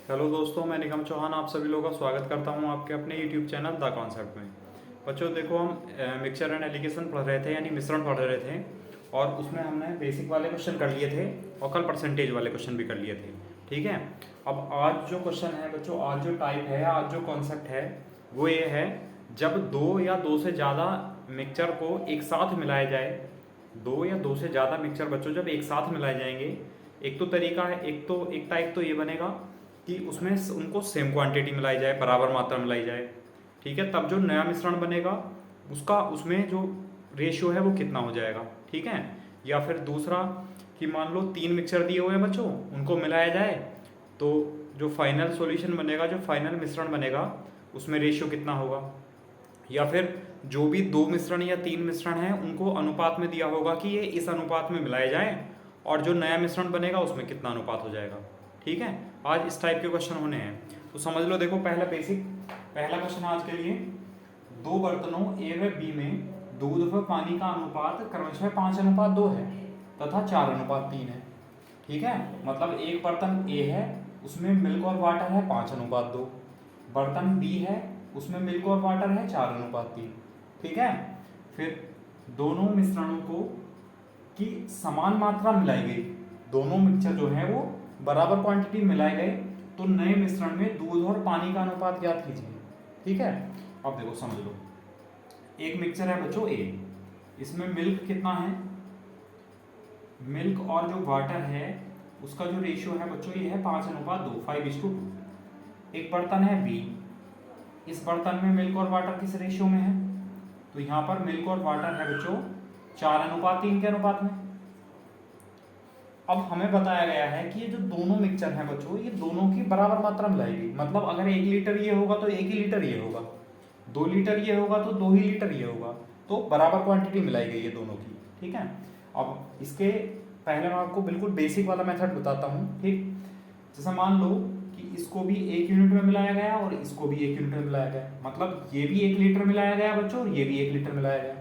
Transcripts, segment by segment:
Hello दोस्तों, मैं निगम चौहान आप सभी लोगों का स्वागत करता हूं आपके अपने यूट्यूब चैनल द कॉन्सेप्ट में। बच्चों देखो, हम मिक्सचर एंड एलिगेशन पढ़ रहे थे, यानी मिश्रण पढ़ रहे थे, और उसमें हमने बेसिक वाले क्वेश्चन कर लिए थे और कल परसेंटेज वाले क्वेश्चन भी कर लिए थे। ठीक है, अब आज जो क्वेश्चन है बच्चों, आज जो टाइप है, आज जो कॉन्सेप्ट है वो ये है, जब दो या दो से ज़्यादा मिक्सचर को एक साथ मिलाया जाए, दो या दो से ज़्यादा मिक्सचर बच्चों जब एक साथ मिलाए जाएंगे, एक तो तरीका है, एक टाइप तो ये बनेगा कि उसमें उनको सेम क्वांटिटी मिलाई जाए, बराबर मात्रा मिलाई जाए। ठीक है, तब जो नया मिश्रण बनेगा उसका उसमें जो रेशियो है वो कितना हो जाएगा। ठीक है, या फिर दूसरा कि मान लो 3 मिक्सचर दिए हुए हैं बच्चों, उनको मिलाया जाए तो जो फाइनल सॉल्यूशन बनेगा, जो फाइनल मिश्रण बनेगा उसमें रेशियो कितना होगा। या फिर जो भी 2 मिश्रण या 3 मिश्रण हैं उनको अनुपात में दिया होगा कि ये इस अनुपात में मिलाए जाएं, और जो नया मिश्रण बनेगा उसमें कितना अनुपात हो जाएगा। ठीक है, आज इस टाइप के क्वेश्चन होने हैं, तो समझ लो। देखो, पहला क्वेश्चन आज के लिए, दो बर्तनों ए व बी में दूध व पानी का अनुपात क्रमशः 5:2 है तथा 4:3 है। ठीक है, मतलब एक बर्तन ए है, उसमें मिल्क और वाटर है 5:2, बर्तन बी है, उसमें मिल्क और वाटर है 4:3। ठीक है, फिर दोनों मिश्रणों को की समान मात्रा मिलाई गई, दोनों मिक्सचर जो है वो बराबर क्वांटिटी मिलाए गए, तो नए मिश्रण में दूध और पानी का अनुपात ज्ञात कीजिए। ठीक है, अब देखो समझ लो, एक मिक्सचर है बच्चों ए, इसमें मिल्क कितना है, मिल्क और जो वाटर है उसका जो रेशियो है बच्चों ये है 5:2, 5:2। एक बर्तन है बी, इस बर्तन में मिल्क और वाटर किस रेशियो में है, तो यहाँ पर मिल्क और वाटर है बच्चों 4:3 के अनुपात में। अब हमें बताया गया है कि ये जो दोनों मिक्सचर हैं बच्चों, ये दोनों की बराबर मात्रा मिलाएगी, मतलब अगर 1 लीटर ये होगा तो 1 ही लीटर ये होगा, 2 लीटर ये होगा तो 2 ही लीटर ये होगा, तो बराबर क्वांटिटी मिलाई गई है दोनों की। ठीक है, अब इसके पहले मैं आपको बिल्कुल बेसिक वाला मेथड बताता हूँ। ठीक, जैसे मान लो कि इसको भी 1 यूनिट में मिलाया गया और इसको भी 1 यूनिट में मिलाया गया, मतलब ये भी 1 लीटर मिलाया गया बच्चों और ये भी 1 लीटर मिलाया गया।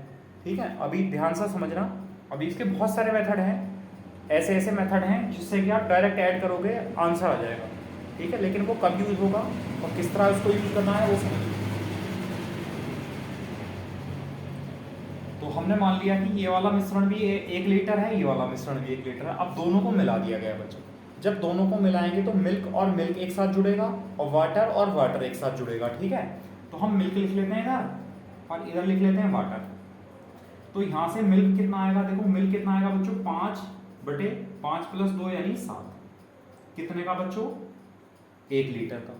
ठीक है, अभी ध्यान से समझना, अभी इसके बहुत सारे मेथड हैं, ऐसे ऐसे मेथड हैं जिससे कि आप डायरेक्ट ऐड करोगे आंसर आ जाएगा। ठीक है, लेकिन वो कब यूज होगा और किस तरह उसको यूज करना है वो समझिए। तो हमने मान लिया कि ये वाला मिश्रण भी 1 लीटर है, ये वाला मिश्रण भी 1 लीटर है। अब दोनों को मिला दिया गया बच्चों, जब दोनों को मिलाएंगे तो मिल्क और मिल्क एक साथ जुड़ेगा और वाटर एक साथ जुड़ेगा। ठीक है, तो हम मिल्क लिख लेते हैं इधर और इधर लिख लेते हैं वाटर। तो यहाँ से मिल्क कितना आएगा, देखो मिल्क कितना आएगा बच्चों, 5/5 + 2 यानी 7। कितने का बच्चों, 1 लीटर का।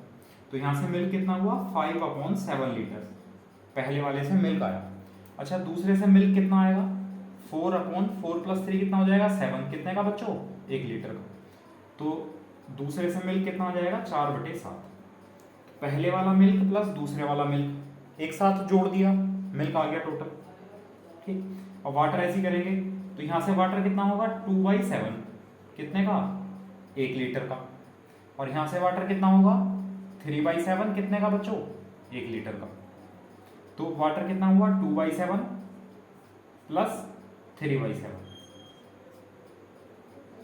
तो यहाँ से मिल्क कितना हुआ, 5/7 लीटर, पहले वाले से मिल्क आया। अच्छा, दूसरे से मिल्क कितना आएगा, 4/4 + 3 कितना हो जाएगा, 7। कितने का बच्चों, 1 लीटर का। तो दूसरे से मिल्क कितना हो जाएगा, 4/7। पहले वाला मिल्क प्लस दूसरे वाला मिल्क एक साथ जोड़ दिया, मिल्क आ गया टोटल। ठीक, और वाटर ऐसे ही करेंगे, तो यहाँ से वाटर कितना होगा, 2/7, कितने का, 1 लीटर का। और यहाँ से वाटर कितना होगा, 3/7, कितने का बच्चों, 1 लीटर का। तो वाटर कितना हुआ, 2/7 + 3/7।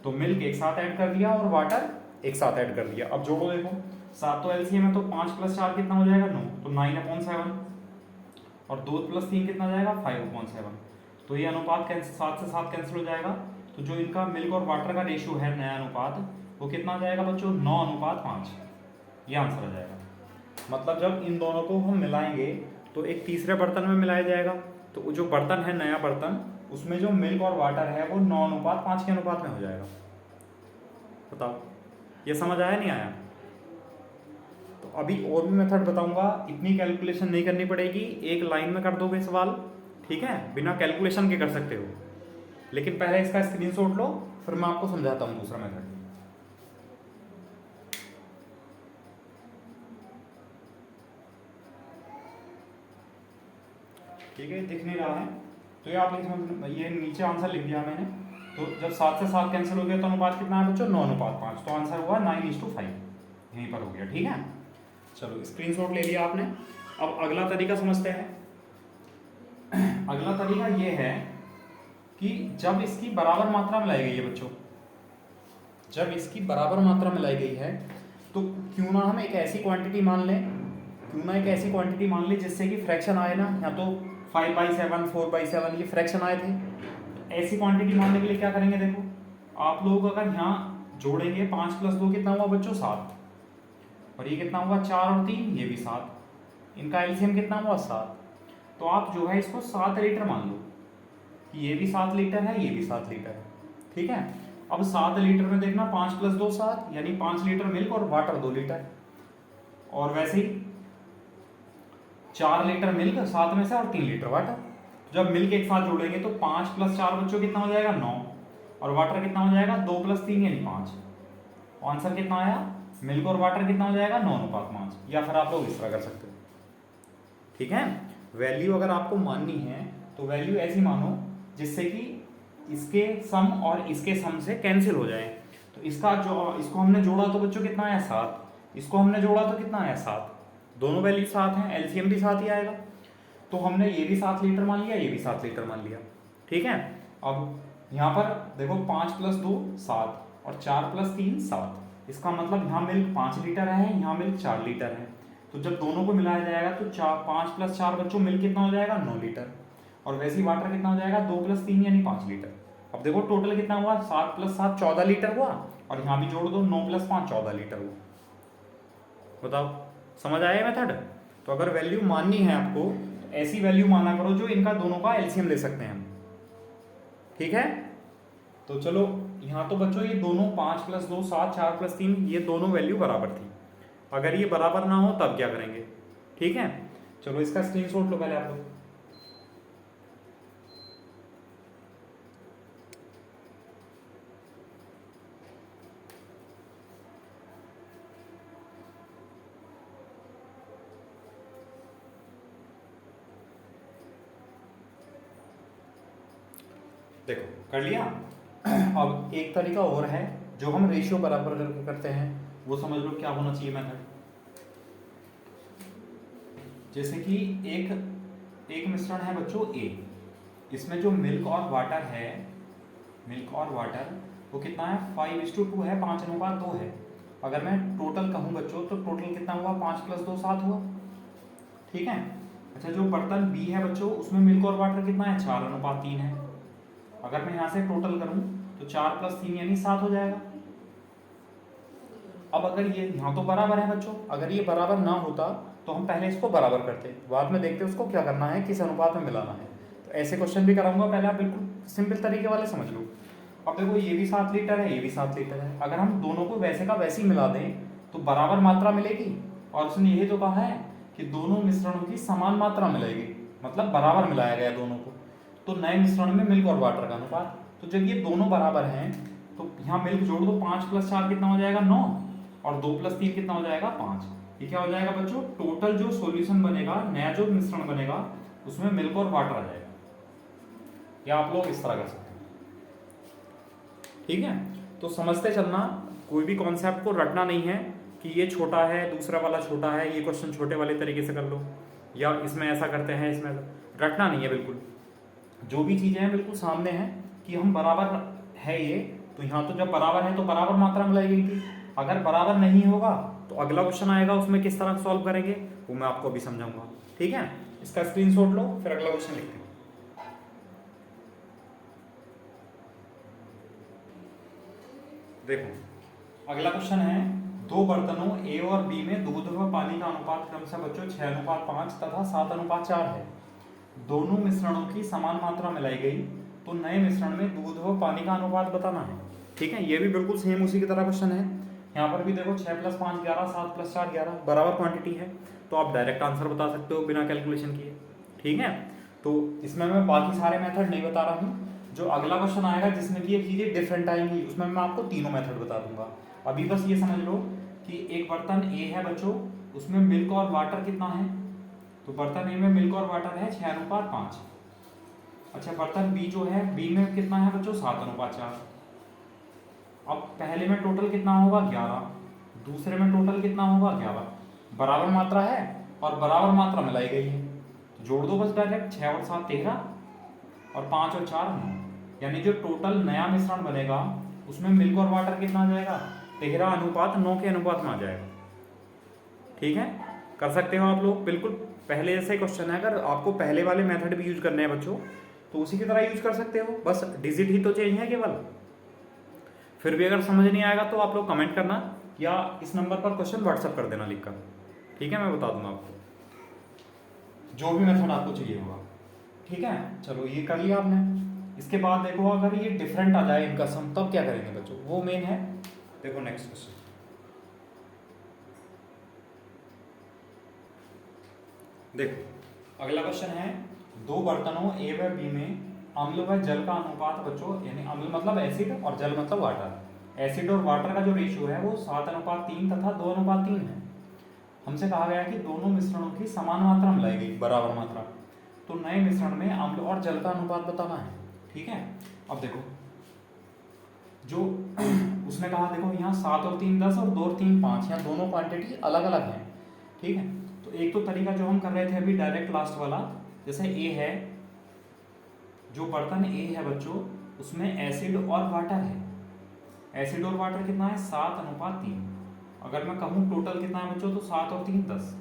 तो मिल्क एक साथ ऐड कर दिया और वाटर एक साथ ऐड कर दिया। अब जोड़ो, देखो 7 तो एलसीएम है, तो 5 + 4 कितना हो जाएगा, 9, तो 9/7, और 2 + 3 कितना जाएगा, 5/7। तो ये अनुपात 7 से 7 कैंसिल हो जाएगा, तो जो इनका मिल्क और वाटर का रेशियो है नया अनुपात, वो कितना आ जाएगा बच्चों, 9:5। ये आंसर आ जाएगा। मतलब जब इन दोनों को हम मिलाएंगे तो एक तीसरे बर्तन में मिलाया जाएगा, तो जो बर्तन है नया बर्तन, उसमें जो मिल्क और वाटर है वो 9:5 के अनुपात में हो जाएगा। बताओ, ये समझ आया नहीं आया। तो अभी और भी मेथड बताऊंगा, इतनी कैलकुलेशन नहीं करनी पड़ेगी, एक लाइन में कर दोगे सवाल। ठीक है, बिना कैलकुलेशन के कर सकते हो, लेकिन पहले इसका स्क्रीनशॉट लो, फिर मैं आपको समझाता हूँ दूसरा मेथड। ठीक है, दिख नहीं रहा है तो ये आप ये नीचे आंसर लिख दिया मैंने। तो जब 7 से 7 कैंसिल हो गया तो अनुपात कितना है बच्चों, 9:5, तो आंसर हुआ 9:5, यहीं पर हो गया। ठीक है, चलो स्क्रीनशॉट ले लिया आपने। अब अगला तरीका समझते हैं। अगला तरीका ये है कि जब इसकी बराबर मात्रा मिलाई गई है बच्चों, जब इसकी बराबर मात्रा मिलाई गई है, तो क्यों ना हम एक ऐसी क्वांटिटी मान लें, जिससे कि फ्रैक्शन आए ना, या तो 5/7, 4/7 ये फ्रैक्शन आए थे। ऐसी क्वांटिटी मानने के लिए क्या करेंगे, देखो आप लोग अगर यहाँ जोड़ेंगे 5 + 2 कितना हुआ बच्चों 7, और ये कितना हुआ 4 और 3 ये भी 7, इनका एलसीएम कितना हुआ 7। तो आप जो है इसको 7 लीटर मान लो कि ये भी 7 लीटर है, ये भी 7 लीटर है, ठीक है। अब 7 लीटर में देखना 5 + 2 7, यानी 5 लीटर मिल्क और वाटर 2 लीटर, और वैसे ही 4 लीटर मिल्क 7 में से और 3 लीटर वाटर। जब मिल्क एक साथ जोड़ेंगे तो 5 + 4 बच्चों कितना हो जाएगा 9, और वाटर कितना हो जाएगा 2 + 3 यानी 5। आंसर कितना आया, मिल्क और वाटर कितना हो जाएगा 9:5, या फिर आप लोग इस तरह कर सकते हो, ठीक है। वैल्यू अगर आपको माननी है तो वैल्यू ऐसी मानो जिससे कि इसके सम और इसके सम से कैंसिल हो जाए। तो इसका जो इसको हमने जोड़ा तो बच्चों कितना आया 7, इसको हमने जोड़ा तो कितना आया 7, दोनों वैल्यू 7 हैं, एलसीएम भी 7 ही आएगा। तो हमने ये भी 7 लीटर मान लिया, ये भी 7 लीटर मान लिया, ठीक है। अब यहाँ पर देखो 5 + 2 7 और 4 + 3 7, इसका मतलब यहाँ मिल्क 5 लीटर है, यहाँ मिल्क 4 लीटर है। तो जब दोनों को मिलाया जाएगा तो 5 + 4 बच्चों मिल्क कितना हो जाएगा 9 लीटर, और वैसे ही वाटर कितना हो जाएगा 2 + 3 यानी 5 लीटर। अब देखो टोटल कितना हुआ 7 + 7 14 लीटर हुआ, और यहाँ भी जोड़ दो 9 + 5 14 लीटर हुआ। बताओ समझ आया मेथड। तो अगर वैल्यू माननी है आपको तो ऐसी वैल्यू माना करो जो इनका दोनों का एलसीएम ले सकते हैं हम, ठीक है। तो चलो यहाँ तो बच्चों ये दोनों 5 + 2 7 4 + 3 ये दोनों वैल्यू बराबर थी। अगर ये बराबर ना हो तब क्या करेंगे, ठीक है। चलो इसका स्क्रीनशॉट लो पहले आप लोग। देखो कर लिया। अब एक तरीका और है जो हम रेशियो बराबर करके करते हैं, वो समझ लो क्या होना चाहिए मेथड। जैसे कि एक मिश्रण है बच्चों ए, इसमें जो मिल्क और वाटर है, वो कितना है 5:2 है, 5:2 है। अगर मैं टोटल कहूँ बच्चों तो टोटल कितना हुआ 5 + 2 7 हुआ, ठीक है। अच्छा जो बर्तन बी है बच्चों उसमें मिल्क और वाटर कितना है 4:3 है। अगर मैं यहाँ से टोटल करूँ तो 4 + 3 यानी 7 हो जाएगा। अब अगर ये यहाँ तो बराबर है बच्चों, अगर ये बराबर ना होता तो हम पहले इसको बराबर करते, बाद में देखते उसको क्या करना है, किस अनुपात में मिलाना है। तो ऐसे क्वेश्चन भी कराऊंगा, पहले आप बिल्कुल सिंपल तरीके वाले समझ लो। अब देखो ये भी 7 लीटर है, ये भी 7 लीटर है, अगर हम दोनों को वैसे का वैसे ही मिला दें तो बराबर मात्रा मिलेगी। और उसने यही तो कहा है कि दोनों मिश्रणों की समान मात्रा मिलेगी, मतलब बराबर मिलाया गया दोनों को। तो नए मिश्रण में मिल्क और वाटर का अनुपात, तो जब ये दोनों बराबर हैं तो यहाँ मिल्क जोड़ दो, 5 + 4 कितना हो जाएगा 9, और 2 + 3 कितना हो जाएगा 5। ये क्या हो जाएगा बच्चों, टोटल जो सॉल्यूशन बनेगा, नया जो मिश्रण बनेगा उसमें मिल्क और वाटर आ जाएगा। या आप लोग इस तरह कर सकते हैं, ठीक है। तो समझते चलना, कोई भी कॉन्सेप्ट को रटना नहीं है कि ये छोटा है दूसरा वाला छोटा है, ये क्वेश्चन छोटे वाले तरीके से कर लो, या इसमें ऐसा करते हैं, इसमें रटना नहीं है बिल्कुल। जो भी चीज़ें हैं बिल्कुल सामने हैं कि हम बराबर है ये, तो यहाँ तो जब बराबर है तो बराबर मात्रा मिलाई गई थी। अगर बराबर नहीं होगा तो अगला क्वेश्चन आएगा, उसमें किस तरह सॉल्व करेंगे वो मैं आपको अभी समझाऊंगा, ठीक है। इसका स्क्रीनशॉट लो, फिर अगला क्वेश्चन लिखते हैं। देखो अगला क्वेश्चन है, दो बर्तनों ए और बी में दूध व पानी का अनुपात क्रमशः बच्चों 6:5 तथा 7:4 है। दोनों मिश्रणों की समान मात्रा मिलाई गई, तो नए मिश्रण में दूध व पानी का अनुपात बताना है, ठीक है। ये भी बिल्कुल सेम उसी की तरह क्वेश्चन है। यहाँ पर भी देखो 6 + 5 11, 7 + 4 11, बराबर क्वांटिटी है, तो आप डायरेक्ट आंसर बता सकते हो बिना कैलकुलेशन किए, ठीक है। तो इसमें मैं बाकी सारे मेथड नहीं बता रहा हूँ, जो अगला क्वेश्चन आएगा जिसमें कि ये चीज़ें डिफरेंट आएंगी उसमें मैं आपको तीनों मेथड बता दूंगा। अभी बस ये समझ लो कि एक बर्तन ए है बच्चों, उसमें मिल्क और वाटर कितना है, तो बर्तन ए में मिल्क और वाटर है 6:5। अच्छा बर्तन बी जो है, बी में कितना है बच्चों 7:4। अब पहले में टोटल कितना होगा 11, दूसरे में टोटल कितना होगा 11, बराबर मात्रा है और बराबर मात्रा मिलाई गई है, तो जोड़ दो बस डायरेक्ट, 6 और 7 13, और 5 और 4 9, यानी जो टोटल नया मिश्रण बनेगा उसमें मिल्क और वाटर कितना आ जाएगा 13:9 के अनुपात में आ जाएगा। ठीक है, कर सकते हो आप लोग, बिल्कुल पहले जैसे क्वेश्चन है। अगर आपको पहले वाले मेथड भी यूज करने हैं बच्चों तो उसी की तरह यूज कर सकते हो, बस डिजिट ही तो चेंज है केवल। फिर भी अगर समझ नहीं आएगा तो आप लोग कमेंट करना या इस नंबर पर क्वेश्चन व्हाट्सअप कर देना लिखकर। ठीक है, मैं बता दूंगा आपको जो भी मेथड आपको चाहिए होगा। ठीक है, चलो ये कर लिया आपने। इसके बाद देखो अगर ये डिफरेंट आ जाए इनका सम तब क्या करेंगे बच्चों, वो मेन है। देखो नेक्स्ट क्वेश्चन, देखो अगला क्वेश्चन है, दो बर्तनों ए व बी में अम्ल व जल का अनुपात बच्चों, यानी अम्ल मतलब एसिड और जल मतलब वाटर। एसिड और वाटर का जो रेशियो है वो 7:3 तथा 2:3 है। हमसे कहा गया कि दोनों मिश्रणों की समान मात्रा मिलाई गई, बराबर मात्रा। तो नए मिश्रण में अम्ल और जल का अनुपात बताना है। ठीक है, अब देखो जो उसने कहा, देखो यहाँ 7 और 3 10 और 2 और 3 5, यहाँ दोनों क्वांटिटी अलग अलग हैं। ठीक है, तो एक तो तरीका जो हम कर रहे थे अभी डायरेक्ट लास्ट वाला, जैसे ए है, जो बर्तन ए है बच्चों उसमें एसिड और वाटर है। एसिड और वाटर कितना है, 7:3। अगर मैं कहूँ टोटल कितना है बच्चों तो 7 और 3 10।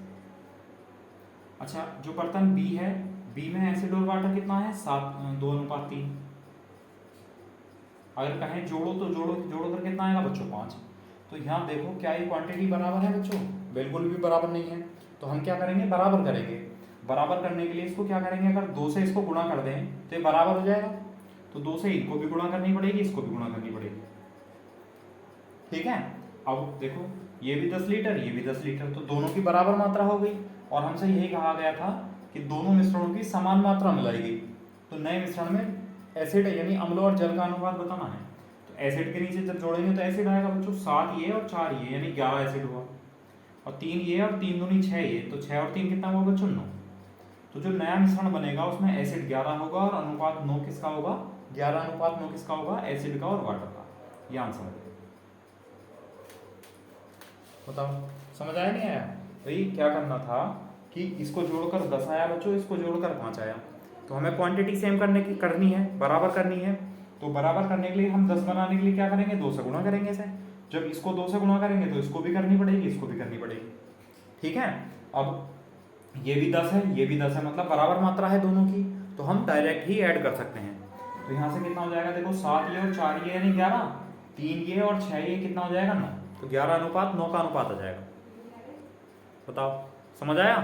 अच्छा, जो बर्तन बी है, बी में एसिड और वाटर कितना है, 2:3। अगर कहें जोड़ो तो जोड़ो जोड़ो कर कितना आएगा बच्चों, 5। तो यहाँ देखो क्या ये क्वांटिटी बराबर है बच्चों, बिल्कुल भी बराबर नहीं है। तो हम क्या करेंगे, बराबर करेंगे। बराबर करने के लिए इसको क्या करेंगे, अगर 2 से इसको गुणा कर दें तो ये बराबर हो जाएगा। तो 2 से इनको भी गुणा करनी पड़ेगी, इसको भी गुणा करनी पड़ेगी। ठीक है, अब देखो ये भी 10 लीटर ये भी 10 लीटर, तो दोनों की बराबर मात्रा हो गई। और हमसे यही कहा गया था कि दोनों मिश्रणों की समान मात्रा मिलाई गई। तो नए मिश्रण में एसिड यानी अम्ल और जल का अनुपात बताना है। तो एसिड के नीचे जब जोड़ेंगे तो एसिड आएगा बच्चों 7 ये और 4 ये, यानी 11 एसिड हुआ। और 3 ये और 3 दूनी 6 ये, तो 6 और 3 कितना हुआ बच्चों, 9। तो जो नया मिश्रण बनेगा उसमें एसिड 11 होगा और अनुपात 9 किसका होगा, 11:9 किसका होगा, एसिड का और वाटर का। ये आंसर है। बताओ समझ आया नहीं आया। भाई क्या करना था कि इसको जोड़कर 10 आया बच्चों, इसको जोड़कर 5 आया। तो हमें क्वांटिटी सेम करनी है, बराबर करनी है। तो बराबर करने के लिए हम 10 बनाने के लिए क्या करेंगे, 2 से गुणा करेंगे इसे। जब इसको 2 से गुणा करेंगे तो इसको भी करनी पड़ेगी, इसको भी करनी पड़ेगी। ठीक है, अब ये भी 10 है ये भी 10 है, मतलब बराबर मात्रा है दोनों की। तो हम डायरेक्ट ही ऐड कर सकते हैं। तो यहाँ से कितना हो जाएगा, देखो 7 ये और 4 ये यानी 11, 3 ये और 6 ये कितना हो जाएगा, 9। तो 11:9 का अनुपात आ जाएगा। बताओ समझ आया।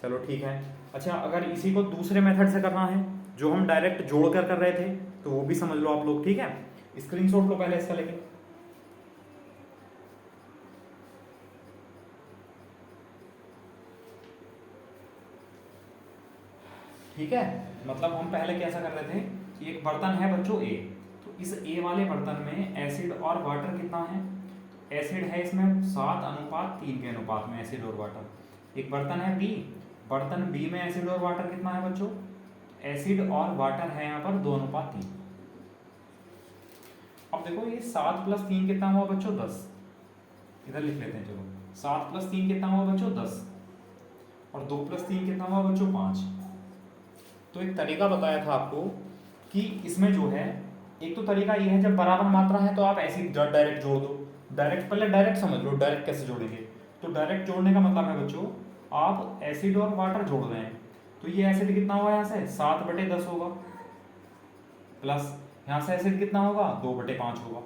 चलो ठीक है। अच्छा, अगर इसी को दूसरे मेथड से करना है जो हम डायरेक्ट जोड़ कर रहे थे तो वो भी समझ लो आप लोग। ठीक है, स्क्रीनशॉट लो पहले इसका लेके। ठीक है, मतलब हम पहले कैसा कर रहे थे कि एक बर्तन है बच्चों ए, तो इस ए वाले बर्तन में एसिड और वाटर कितना है, एसिड है इसमें 7:3 के अनुपात में एसिड और वाटर। एक बर्तन है बी, बर्तन बी में एसिड और वाटर कितना है बच्चों, एसिड और वाटर है यहाँ पर 2:3। अब देखो ये 7 + 3 कितना हुआ बच्चों, 10। इधर लिख लेते हैं, चलो 7 + 3 कितना हुआ बच्चों, 10। और 2 + 3 कितना हुआ बच्चों, 5। तो एक तरीका बताया था आपको कि इसमें जो है, एक तो तरीका ये है जब बराबर मात्रा है तो आप ऐसे ही डायरेक्ट जोड़ दो। डायरेक्ट पहले डायरेक्ट समझ लो, डायरेक्ट कैसे जोड़ेंगे। तो डायरेक्ट जोड़ने का मतलब है बच्चों, आप एसिड और वाटर जोड़ रहे हैं। तो ये एसिड कितना हुआ यहाँ से, 7/10 होगा, प्लस यहाँ से एसिड कितना होगा, 2/5 होगा।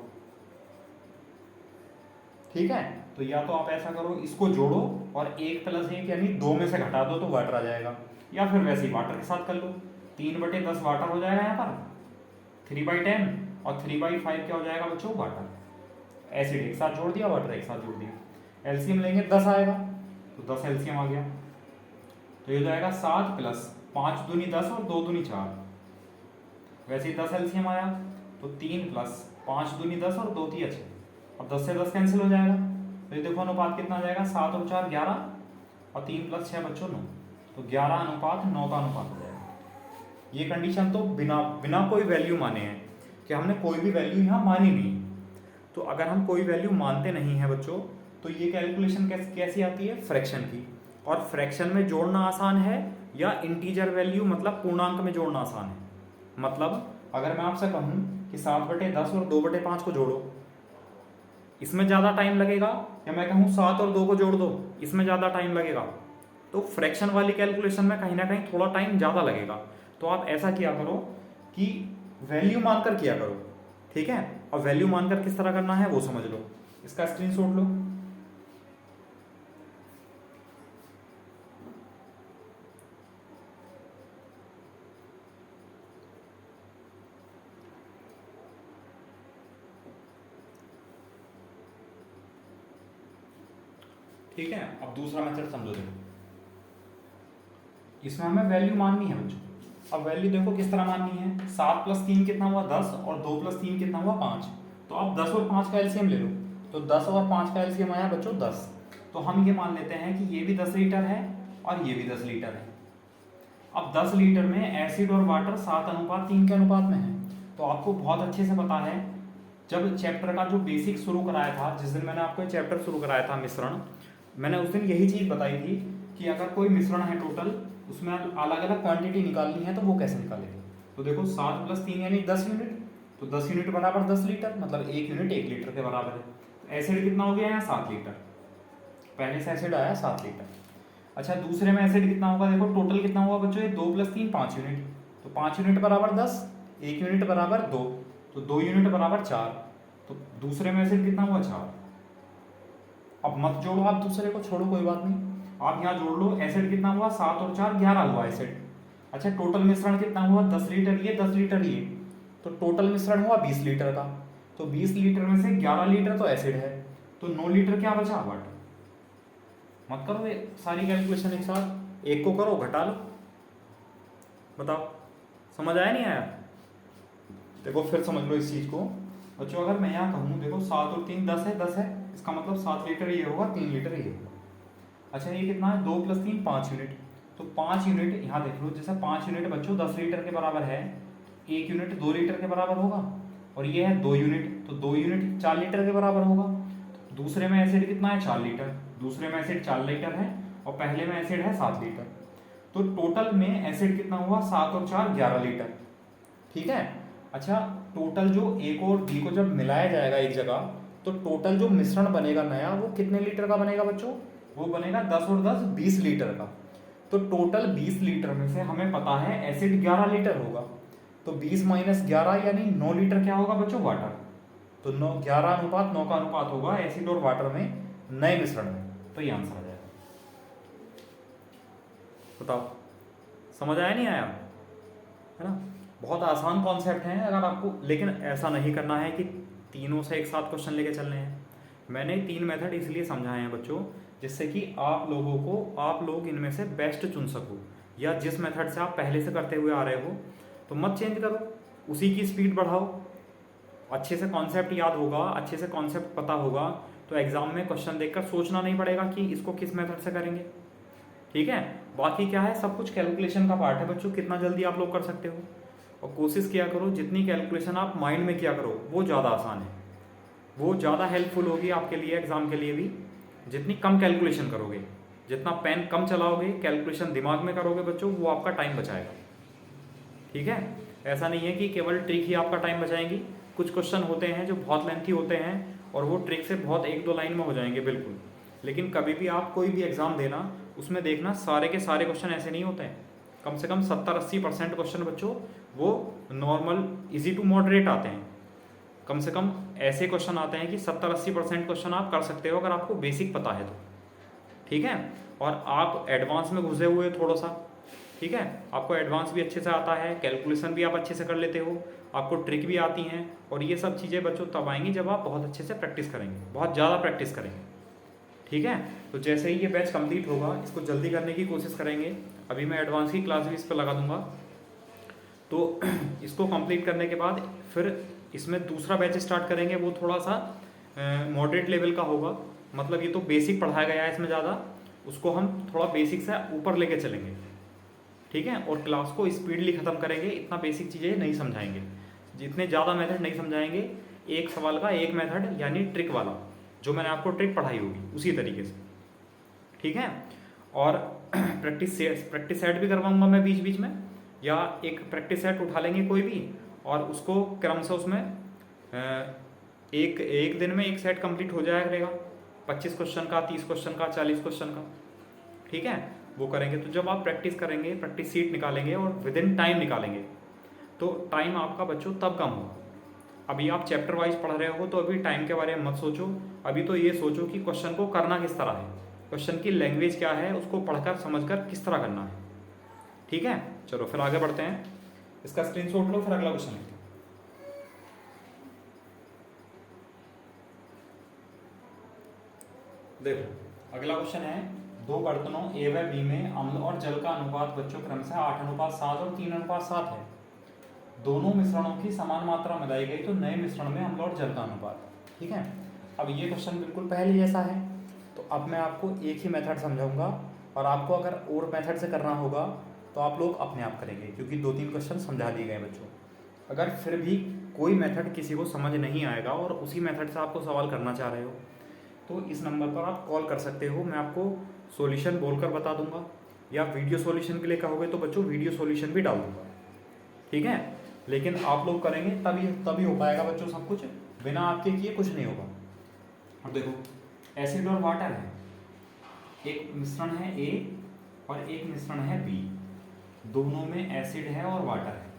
ठीक है, तो या तो आप ऐसा करो, इसको जोड़ो और 1 + 1 यानी 2 में से घटा दो तो वाटर आ जाएगा, या फिर वैसे ही वाटर के साथ कर लो। 3/10 वाटर हो जाएगा यहाँ पर, 3/10, और 3/5 क्या हो जाएगा बच्चों, वाटर। एसिड एक साथ जोड़ दिया, वाटर एक साथ जोड़ दिया। एलसीएम लेंगे 10 आएगा, तो 10 एलसीएम आ गया। तो ये हो जाएगा 7 + 5 दूनी 10 और 2 दूनी 4। वैसे ही 10 एलसीएम आया, तो 3 + 5 दूनी 10 और 2 3 6। अब 10 से 10 कैंसिल हो जाएगा, तो ये देखो अनुपात कितना आ जाएगा, 7 और 4 11, और 3 + 6 बच्चों 9। तो 11:9 का अनुपात हो जाएगा। ये कंडीशन तो बिना कोई वैल्यू माने हैं, कि हमने कोई भी वैल्यू यहाँ मानी नहीं। तो अगर हम कोई वैल्यू मानते नहीं हैं बच्चों, तो ये कैलकुलेशन कैसी आती है, फ्रैक्शन की। और फ्रैक्शन में जोड़ना आसान है या इंटीजर वैल्यू मतलब पूर्णांक में जोड़ना आसान है। मतलब अगर मैं आपसे कहूँ कि 7/10 और 2/5 को जोड़ो, इसमें ज़्यादा टाइम लगेगा या मैं कहूँ 7 और 2 को जोड़ दो, इसमें ज़्यादा टाइम लगेगा। तो फ्रैक्शन वाली कैलकुलेशन में कहीं ना कहीं थोड़ा टाइम ज़्यादा लगेगा। तो आप ऐसा किया करो कि वैल्यू मानकर किया करो, ठीक है। और वैल्यू मानकर किस तरह करना है वो समझ लो, इसका स्क्रीनशॉट लो। ठीक है, अब दूसरा मेथड समझो। देखो इसमें हमें वैल्यू माननी है बच्चों। अब वैल्यू देखो किस तरह माननी है। 7 + 3 कितना हुआ 10 और 2 + 3 कितना हुआ 5। तो अब 10 और 5 का एलसीएम ले लो। तो 10 और 5 का एलसीएम आया बच्चों 10। तो हम ये मान लेते हैं कि ये भी 10 लीटर है और ये भी 10 लीटर है। अब 10 लीटर में एसिड और वाटर 7:3 के अनुपात में है। तो आपको बहुत अच्छे से पता है, जब चैप्टर का जो बेसिक शुरू कराया था, जिस दिन मैंने आपको चैप्टर शुरू कराया था मिश्रण, मैंने उस दिन यही चीज़ बताई थी कि अगर कोई मिश्रण है टोटल, उसमें अलग अलग क्वांटिटी निकालनी है तो वो कैसे निकालेंगे। तो देखो 7 + 3 यानी 10 यूनिट। तो 10 यूनिट बराबर 10 लीटर, मतलब 1 यूनिट 1 लीटर के बराबर है। तो एसिड कितना हो गया यहाँ 7 लीटर। पहले से एसिड आया 7 लीटर। अच्छा दूसरे में एसिड कितना होगा, देखो टोटल कितना हुआ बच्चों, 2 + 3 5 यूनिट। तो 5 यूनिट बराबर 10, 1 यूनिट बराबर 2, तो 2 यूनिट बराबर 4। तो दूसरे में एसिड कितना हुआ 4। अब मत जोड़ो आप दूसरे को, छोड़ो कोई बात नहीं, आप यहाँ जोड़ लो। एसिड कितना हुआ 7 और 4 11 हुआ एसिड। अच्छा टोटल मिश्रण कितना हुआ 10 लीटर ये 10 लीटर ये। तो टोटल मिश्रण हुआ 20 लीटर का। तो 20 लीटर में से 11 लीटर तो एसिड है, तो 9 लीटर क्या बचा वाटर। मत करो ये सारी कैलकुलेशन एक साथ, एक को करो घटा लो, बताओ समझ आया नहीं आया। देखो फिर समझ लो इस चीज को बच्चों। अगर मैं यहाँ कहूँ देखो 7 और 3 10 है, 10 है, इसका मतलब 7 लीटर ये होगा, 3 लीटर ये होगा। अच्छा ये कितना है 2 + 3 5 यूनिट। तो 5 यूनिट यहाँ देख लो, जैसे 5 यूनिट बच्चों 10 लीटर के बराबर है, 1 यूनिट 2 लीटर के बराबर होगा, और ये है 2 यूनिट, तो 2 यूनिट 4 लीटर के बराबर होगा। दूसरे में एसिड कितना है 4 लीटर, दूसरे में एसिड 4 लीटर है और पहले में एसिड है 7 लीटर। तो टोटल में एसिड कितना हुआ 7 और 4 11 लीटर, ठीक है। अच्छा टोटल जो ए को और बी को जब मिलाया जाएगा एक जगह, तो टोटल जो मिश्रण बनेगा नया वो कितने लीटर का बनेगा बच्चों, वो बनेगा 10 और 10 20 लीटर का। तो टोटल 20 लीटर में से हमें पता है एसिड 11 लीटर होगा, तो 20 - 11 यानी 9 लीटर क्या होगा बच्चों वाटर। तो 9 11:9 का अनुपात होगा एसिड और वाटर में नए मिश्रण में। तो ये आंसर आ जाएगा। बताओ समझ आया नहीं आया, है ना। बहुत आसान कॉन्सेप्ट है अगर आपको, लेकिन ऐसा नहीं करना है कि तीनों से एक साथ क्वेश्चन लेके चलने हैं। मैंने 3 मेथड इसलिए समझाए हैं बच्चों, जिससे कि आप लोगों को, आप लोग इनमें से बेस्ट चुन सको, या जिस मेथड से आप पहले से करते हुए आ रहे हो तो मत चेंज करो, उसी की स्पीड बढ़ाओ। अच्छे से कॉन्सेप्ट याद होगा, अच्छे से कॉन्सेप्ट पता होगा, तो एग्जाम में क्वेश्चन देखकर सोचना नहीं पड़ेगा कि इसको किस मेथड से करेंगे, ठीक है। बाकी क्या है, सब कुछ कैलकुलेशन का पार्ट है बच्चों, कितना जल्दी आप लोग कर सकते हो। और कोशिश किया करो जितनी कैलकुलेशन आप माइंड में किया करो वो ज़्यादा आसान है, वो ज़्यादा हेल्पफुल होगी आपके लिए एग्जाम के लिए भी। जितनी कम कैलकुलेशन करोगे, जितना पेन कम चलाओगे, कैलकुलेशन दिमाग में करोगे बच्चों, वो आपका टाइम बचाएगा, ठीक है। ऐसा नहीं है कि केवल ट्रिक ही आपका टाइम बचाएंगी। कुछ क्वेश्चन होते हैं जो बहुत लेंथी होते हैं और वो ट्रिक से बहुत 1-2 लाइन में हो जाएंगे बिल्कुल। लेकिन कभी भी आप कोई भी एग्ज़ाम देना, उसमें देखना सारे के सारे क्वेश्चन ऐसे नहीं होते हैं। कम से कम 70-80% क्वेश्चन बच्चों वो नॉर्मल इजी टू मॉडरेट आते हैं। कम से कम ऐसे क्वेश्चन आते हैं कि 70-80% क्वेश्चन आप कर सकते हो अगर आपको बेसिक पता है तो, ठीक है। और आप एडवांस में घुसे हुए थोड़ा सा, ठीक है, आपको एडवांस भी अच्छे से आता है, कैलकुलेशन भी आप अच्छे से कर लेते हो, आपको ट्रिक भी आती हैं, और ये सब चीज़ें बच्चों तब आएंगी जब आप बहुत अच्छे से प्रैक्टिस करेंगे, बहुत ज़्यादा प्रैक्टिस करेंगे, ठीक है। तो जैसे ही ये बैच कंप्लीट होगा, इसको जल्दी करने की कोशिश करेंगे। अभी मैं एडवांस की क्लास भी इस पर लगा दूंगा, तो इसको कंप्लीट करने के बाद फिर इसमें दूसरा बैच स्टार्ट करेंगे, वो थोड़ा सा मॉडरेट लेवल का होगा। मतलब ये तो बेसिक पढ़ाया गया है इसमें ज़्यादा, उसको हम थोड़ा बेसिक से ऊपर लेके चलेंगे, ठीक है। और क्लास को स्पीडली ख़त्म करेंगे, इतना बेसिक चीज़ें नहीं समझाएंगे, जितने ज़्यादा मेथड नहीं समझाएंगे। एक सवाल का एक मेथड यानी ट्रिक वाला, जो मैंने आपको ट्रिक पढ़ाई होगी उसी तरीके से, ठीक है। और प्रैक्टिस सेट भी करवाऊंगा मैं बीच बीच में, या एक प्रैक्टिस सेट उठा लेंगे कोई भी, और उसको क्रम से उसमें एक एक दिन में एक सेट कंप्लीट हो जाया करेगा, 25 क्वेश्चन का, 30 क्वेश्चन का, 40 क्वेश्चन का, ठीक है, वो करेंगे। तो जब आप प्रैक्टिस करेंगे, प्रैक्टिस सीट निकालेंगे और विद इन टाइम निकालेंगे, तो टाइम आपका बच्चों तब कम होगा। अभी आप चैप्टर वाइज पढ़ रहे हो तो अभी टाइम के बारे में मत सोचो, अभी तो ये सोचो कि क्वेश्चन को करना किस तरह है, क्वेश्चन की लैंग्वेज क्या है, उसको पढ़कर समझकर किस तरह करना है, ठीक है। चलो फिर आगे बढ़ते हैं, इसका स्क्रीनशॉट लो, फिर अगला क्वेश्चन लिखते हैं। देखो अगला क्वेश्चन है, दो बर्तनों ए व बी में अम्ल और जल का अनुपात बच्चों क्रमशः 8:7 और 3:7 है। दोनों मिश्रणों की समान मात्रा मिलाई गई तो नए मिश्रण में अम्ल और जल का अनुपात, ठीक है। अब ये क्वेश्चन बिल्कुल पहले जैसा है, तो अब मैं आपको एक ही मेथड समझाऊंगा, और आपको अगर और मेथड से करना होगा तो आप लोग अपने आप करेंगे, क्योंकि 2-3 क्वेश्चन समझा दिए गए बच्चों। अगर फिर भी कोई मेथड किसी को समझ नहीं आएगा और उसी मेथड से आपको सवाल करना चाह रहे हो, तो इस नंबर पर आप कॉल कर सकते हो, मैं आपको सॉल्यूशन बोलकर बता दूंगा, या वीडियो सॉल्यूशन के लिए कहोगे तो बच्चों वीडियो सॉल्यूशन भी डाल दूंगा, ठीक है। लेकिन आप लोग करेंगे तभी हो पाएगा बच्चों सब कुछ, बिना आपके किए कुछ नहीं होगा। अब देखो एसिड और वाटर है, एक मिश्रण है ए और एक मिश्रण है बी, दोनों में एसिड है और वाटर है।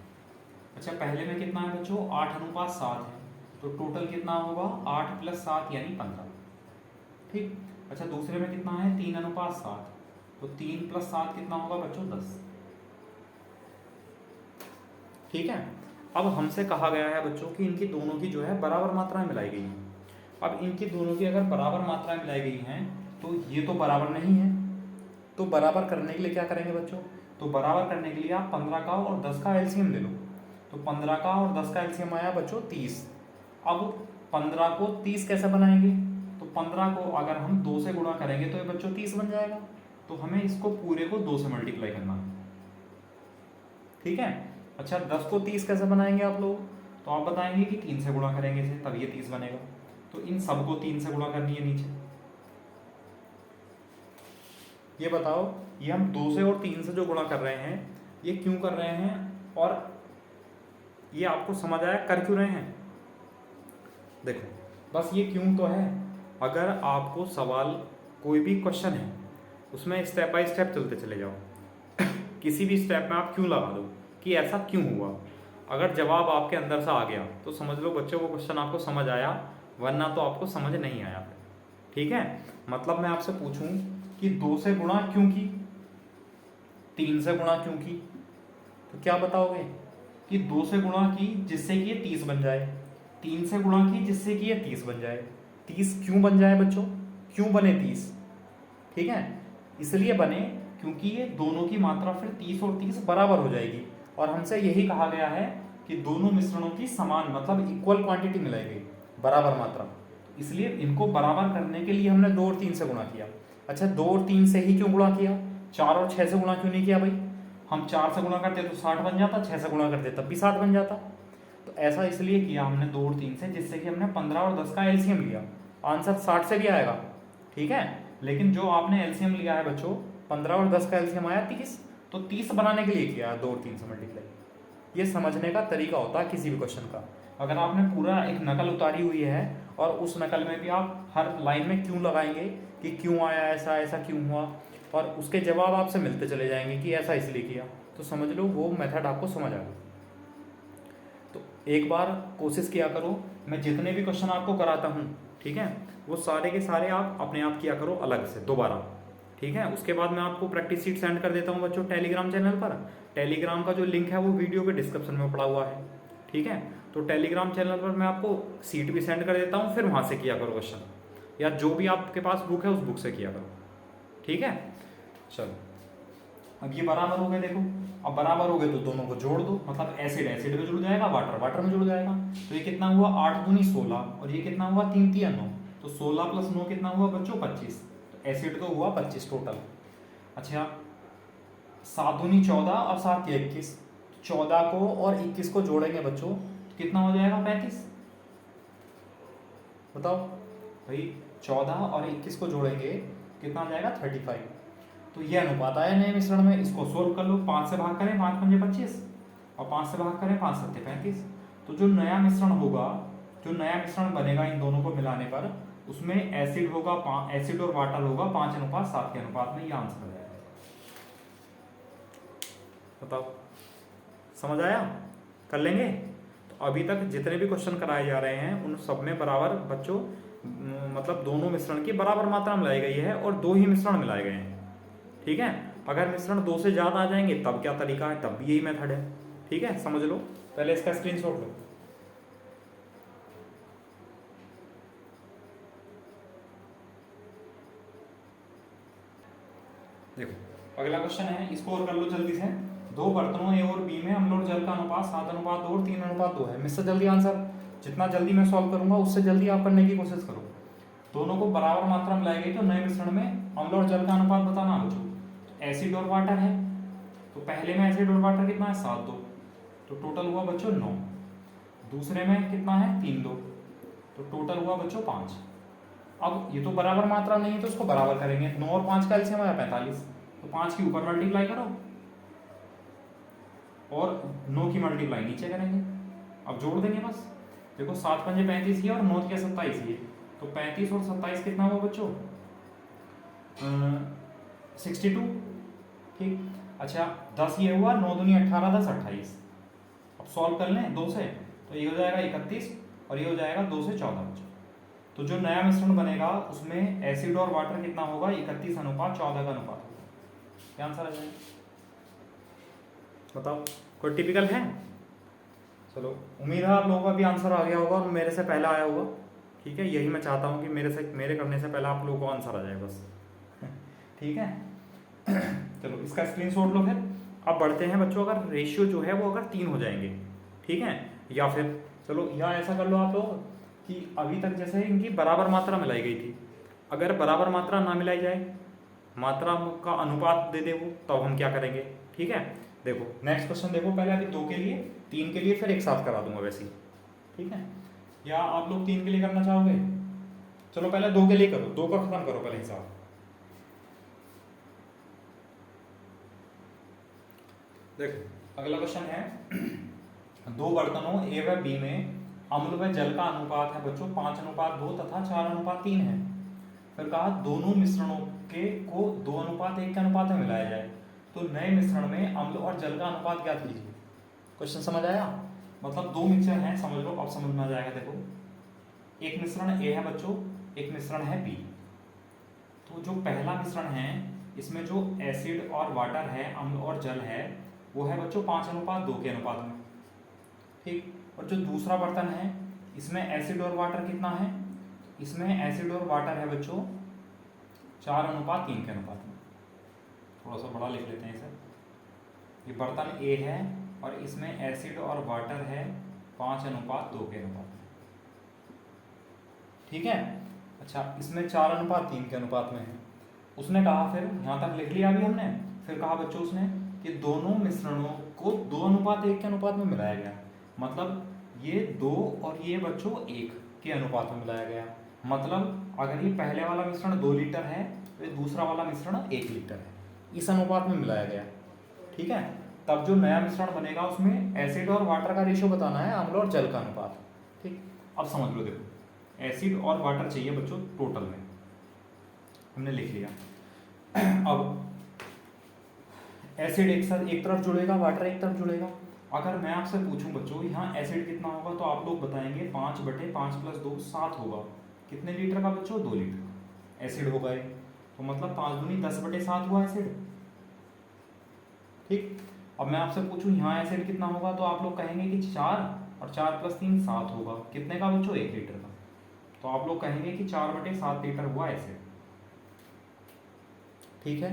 अच्छा पहले में कितना है बच्चों, 8:7 है, तो टोटल कितना होगा 8 + 7 यानी 15, ठीक। अच्छा दूसरे में कितना है 3:7, तो 3 + 7 कितना होगा बच्चों 10, ठीक है। अब हमसे कहा गया है बच्चों कि इनकी दोनों की जो है बराबर मात्राएं मिलाई गई हैं। अब इनकी दोनों की अगर बराबर मात्राएं मिलाई गई हैं तो ये तो बराबर नहीं है, तो बराबर करने के लिए क्या करेंगे बच्चों, तो बराबर करने के लिए आप 15 का और 10 का एलसीएम ले लो, तो 15 का और 10 का एलसीएम आया बच्चों 30। अब 15 को 30 कैसे बनाएंगे, तो 15 को अगर हम 2 से गुणा करेंगे तो ये बच्चों 30 बन जाएगा, तो हमें इसको पूरे को 2 से मल्टीप्लाई करना है, ठीक है। अच्छा 10 को 30 कैसे बनाएंगे आप लोग, तो आप बताएंगे कि 3 से गुणा करेंगे इसे तब ये 30 बनेगा, तो इन सबको 3 से गुणा करनी है नीचे। ये बताओ ये हम 2 से और 3 से जो गुणा कर रहे हैं ये क्यों कर रहे हैं, और ये आपको समझ आया कर क्यों रहे हैं। देखो बस ये क्यों तो है, अगर आपको सवाल कोई भी क्वेश्चन है उसमें स्टेप बाय स्टेप चलते चले जाओ किसी भी स्टेप में आप क्यों लगा दो कि ऐसा क्यों हुआ, अगर जवाब आपके अंदर से आ गया तो समझ लो बच्चों वो क्वेश्चन आपको समझ आया, वरना तो आपको समझ नहीं आया फिर, ठीक है। मतलब मैं आपसे पूछूं कि 2 से गुणा क्यों की, 3 से गुणा क्यों की, तो क्या बताओगे कि 2 से गुणा की जिससे कि ये 30 बन जाए, 3 से गुणा की जिससे कि ये 30 बन जाए। 30 क्यों बन जाए बच्चों, क्यों बने 30, ठीक है, इसलिए बने क्योंकि ये दोनों की मात्रा फिर 30 और 30 बराबर हो जाएगी, और हमसे यही कहा गया है कि दोनों मिश्रणों की समान मतलब इक्वल क्वांटिटी मिलाई गई, बराबर मात्रा, इसलिए इनको बराबर करने के लिए हमने 2 और 3 से गुणा किया। अच्छा 2 और 3 से ही क्यों गुणा किया, 4 और 6 से गुणा क्यों नहीं किया भाई, हम 4 से गुणा करते तो 60 बन जाता, 6 से गुणा करते तब भी 60 बन जाता, तो ऐसा इसलिए किया हमने 2 और 3 से, जिससे कि हमने 15 और 10 का एलसीएम लिया, आंसर 60 से भी आएगा, ठीक है। लेकिन जो आपने एलसीएम लिया है बच्चों 15 और 10 का एलसीएम आया 30, तो 30 बनाने के लिए किया 2 और 3 से मल्टीप्लाई। ये समझने का तरीका होता है किसी भी क्वेश्चन का, अगर आपने पूरा एक नकल उतारी हुई है और उस नकल में भी आप हर लाइन में क्यों लगाएंगे कि क्यों आया ऐसा, ऐसा क्यों हुआ, और उसके जवाब आपसे मिलते चले जाएंगे कि ऐसा इसलिए किया, तो समझ लो वो मेथड आपको समझ आ गया। तो एक बार कोशिश किया करो, मैं जितने भी क्वेश्चन आपको कराता हूँ, ठीक है, वो सारे के सारे आप अपने आप किया करो अलग से दोबारा, ठीक है। उसके बाद मैं आपको प्रैक्टिस शीट सेंड कर देता हूँ बच्चों टेलीग्राम चैनल पर, टेलीग्राम का जो लिंक है वो वीडियो के डिस्क्रिप्शन में पड़ा हुआ है, ठीक है। तो टेलीग्राम चैनल पर मैं आपको सीट भी सेंड कर देता हूँ, फिर वहाँ से किया करो क्वेश्चन, या जो भी आपके पास बुक है उस बुक से किया करो, ठीक है। चलो अब ये बराबर हो गए, देखो अब बराबर हो गए तो दोनों को जोड़ दो, मतलब एसिड एसिड में जुड़ जाएगा, वाटर वाटर में जुड़ जाएगा, तो ये कितना हुआ 8 दूनी 16 और ये कितना हुआ 3 3 9, तो 16 + 9 कितना हुआ बच्चों 25, तो एसिड तो हुआ 25 टोटल। अच्छा 7 दूनी 14 और 7 के 21, 14 को और 21 को जोड़ेंगे बच्चों तो कितना हो जाएगा 35, बताओ भाई 14 और 21 को जोड़ेंगे कितना हो जाएगा 35, तो ये अनुपात आया नए मिश्रण में, इसको सोल्व कर लो, 5 से भाग करें 5 × 5 = 25 और 5 से भाग करें 5 × 7 = 35, तो जो नया मिश्रण होगा जो नया मिश्रण बनेगा इन दोनों को मिलाने पर उसमें एसिड होगा, एसिड और वाटर होगा 5:7 के अनुपात में। ये आंसर हो जाएगा। बताओ समझ आया? कर लेंगे। तो अभी तक जितने भी क्वेश्चन कराए जा रहे हैं उन सब में बराबर बच्चों मतलब दोनों मिश्रण की बराबर मात्रा मिलाई गई है और 2 ही मिश्रण मिलाए गए हैं। ठीक है, अगर मिश्रण 2 से ज़्यादा आ जाएंगे तब क्या तरीका है, तब भी यही मेथड है। ठीक है, समझ लो। पहले इसका स्क्रीनशॉट लो। देखो अगला क्वेश्चन है, इसको और कर लो जल्दी से। 2 बर्तनों ए और बी में अम्ल और जल का अनुपात 7:2 और 3:2 है। मुझसे जल्दी आंसर, जितना जल्दी मैं सॉल्व करूंगा उससे जल्दी आप करने की कोशिश करो। दोनों को बराबर मात्रा में लाई गई तो नए मिश्रण में अम्ल और जल का अनुपात बताना बच्चों। एसिड और वाटर है तो पहले में एसिड और वाटर कितना है 7:2, तो टोटल हुआ बच्चों 9। दूसरे में कितना है 3:2, तो टोटल हुआ बच्चों 5। अब ये तो बराबर मात्रा नहीं है तो इसको बराबर करेंगे। 9 और 5 का एलसीएम आया 45, तो 5 की ऊपर मल्टीप्लाई करो और 9 की मल्टीप्लाई नीचे करेंगे। अब जोड़ देंगे बस। देखो 7 पंजे 35 ही है और 9 के 27 ही है, तो 35 और 27 कितना हुआ बच्चों 62। ठीक, अच्छा 10 ये हुआ, 9 दूनी 18, 10 28। अब सॉल्व कर लें 2 से, तो ये हो जाएगा 31 और ये हो जाएगा 2 से 14 बच्चों। तो जो नया मिश्रण बनेगा उसमें एसिड और वाटर कितना होगा 31:14 का अनुपात होगा। क्या आंसर आ जाएगा बताओ? कोई टिपिकल है? चलो उम्मीद है आप लोगों का भी आंसर आ गया होगा और मेरे से पहले आया होगा। ठीक है, यही मैं चाहता हूँ कि मेरे करने से पहले आप लोगों को आंसर आ जाए बस। ठीक है, चलो इसका स्क्रीनशॉट लो। फिर अब बढ़ते हैं बच्चों, अगर रेशियो जो है वो अगर 3 हो जाएंगे, ठीक है, या फिर चलो या ऐसा कर लो आप लोग कि अभी तक जैसे इनकी बराबर मात्रा मिलाई गई थी, अगर बराबर मात्रा ना मिलाई जाए, मात्रा का अनुपात दे दे वो, तब हम क्या करेंगे। ठीक है, देखो नेक्स्ट क्वेश्चन देखो पहले। अभी 2 के लिए, 3 के लिए फिर एक साथ करा दूंगा वैसे ही। ठीक है, या आप लोग 3 के लिए करना चाहोगे? चलो पहले 2 के लिए करो, 2 का खत्म करो पहले हिसाब। देखो अगला क्वेश्चन है, 2 बर्तनों ए व बी में अम्ल व जल का अनुपात है बच्चों 5:2 तथा 4:3 है। फिर कहा दोनों मिश्रणों को 2:1 के अनुपात में मिलाया जाए तो नए मिश्रण में अम्ल और जल का अनुपात ज्ञात कीजिए। क्वेश्चन समझ आया? मतलब 2 मिक्सचर हैं, समझ लो। अब समझ में आ जाएगा। देखो एक मिश्रण ए है बच्चों, एक मिश्रण है बी। तो जो पहला मिश्रण है इसमें जो एसिड और वाटर है, अम्ल और जल है, वो है बच्चों 5:2 के अनुपात में। ठीक, और जो दूसरा बर्तन है इसमें एसिड और वाटर कितना है, इसमें एसिड और वाटर है बच्चों 4:3 के अनुपात में। थोड़ा सा बड़ा लिख लेते हैं इसे। ये बर्तन ए है और इसमें एसिड और वाटर है 5:2 के अनुपात में। ठीक है, अच्छा इसमें 4:3 के अनुपात में है। उसने कहा, फिर यहाँ तक लिख लिया अभी हमने। फिर कहा बच्चों उसने कि दोनों मिश्रणों को 2:1 के अनुपात में मिलाया गया। मतलब ये 2 और ये बच्चों 1 के अनुपात में मिलाया गया। मतलब अगर ये पहले वाला मिश्रण 2 लीटर है तो ये दूसरा वाला मिश्रण 1 लीटर है, इस अनुपात में मिलाया गया। ठीक है, तब जो नया मिश्रण बनेगा उसमें एसिड और वाटर का रेशियो बताना है, अम्ल और जल का अनुपात। ठीक, अब समझ लो। देखो एसिड और वाटर चाहिए बच्चों टोटल में, हमने लिख लिया। अब एसिड एक तरफ जुड़ेगा, वाटर एक तरफ जुड़ेगा। अगर मैं आपसे पूछूं बच्चों यहाँ एसिड कितना होगा, तो आप लोग बताएंगे 5/5 + 2 7 होगा। कितने लीटर का बच्चों? 2 लीटर एसिड होगा ये। तो मतलब 5 दूनी 10/7 हुआ एसिड। ठीक, अब मैं आपसे पूछूं यहाँ एसिड कितना होगा, तो आप लोग कहेंगे कि 4 और 4 + 3 7 होगा। कितने का बच्चों? 1 लीटर का। तो आप लोग कहेंगे कि 4/7 लीटर हुआ एसिड। ठीक है,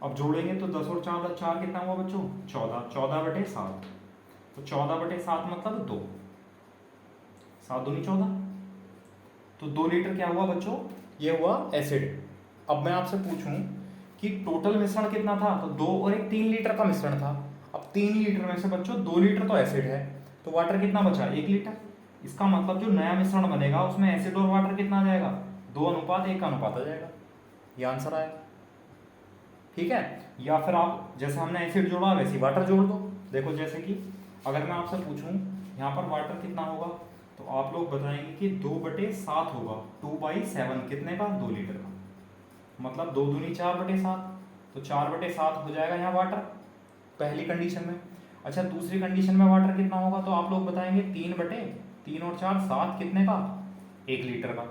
अब जोड़ेंगे तो 10 और 4 कितना हुआ बच्चों? 14। 14/7, तो 14/7 मतलब 2, 7 दूनी 14, तो 2 लीटर क्या हुआ बच्चों? ये हुआ एसिड। अब मैं आपसे पूछूं कि टोटल मिश्रण कितना था, तो 2 और 1 3 लीटर का मिश्रण था। अब 3 लीटर में से बच्चों 2 लीटर तो एसिड है, तो वाटर कितना बचा? 1 लीटर। इसका मतलब जो नया मिश्रण बनेगा उसमें एसिड और वाटर कितना आ जाएगा? 2:1 का अनुपात आ जाएगा। ये आंसर आएगा। ठीक है, या फिर आप जैसे हमने एसिड जोड़ा वैसे ही वाटर जोड़ दो। देखो जैसे कि अगर मैं आपसे पूछूं यहाँ पर वाटर कितना होगा, तो आप लोग बताएंगे कि 2/7 होगा, 2/7 कितने का, 2 लीटर का, मतलब 2 दूनी 4/7, तो 4/7 हो जाएगा यहाँ वाटर पहली कंडीशन में। अच्छा दूसरी कंडीशन में वाटर कितना होगा, तो आप लोग बताएंगे 3 और 4 7 कितने का, 1 लीटर का,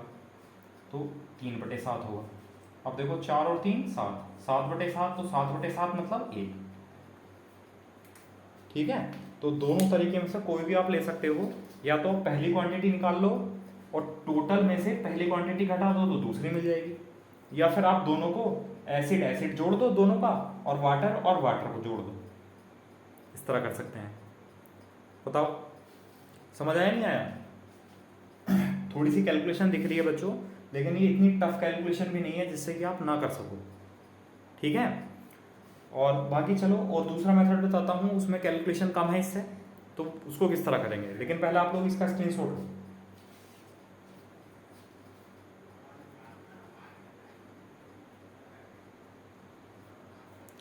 तो 3/7 होगा। अब देखो 4 और 3 7, 7/7, तो 7/7 मतलब 1। ठीक है, तो दोनों तरीके में से कोई भी आप ले सकते हो, या तो पहली क्वांटिटी निकाल लो और टोटल में से पहली क्वांटिटी घटा दो तो दूसरी मिल जाएगी, या फिर आप दोनों को एसिड एसिड जोड़ दो दोनों का, और वाटर को जोड़ दो, इस तरह कर सकते हैं। बताओ समझ आया नहीं आया? थोड़ी सी कैलकुलेशन दिख रही है बच्चों, लेकिन ये इतनी टफ कैलकुलेशन भी नहीं है जिससे कि आप ना कर सको। ठीक है, और बाकी चलो और दूसरा मेथड बताता हूँ, उसमें कैलकुलेशन कम है इससे, तो उसको किस तरह करेंगे, लेकिन पहले आप लोग इसका स्क्रीनशॉट लो।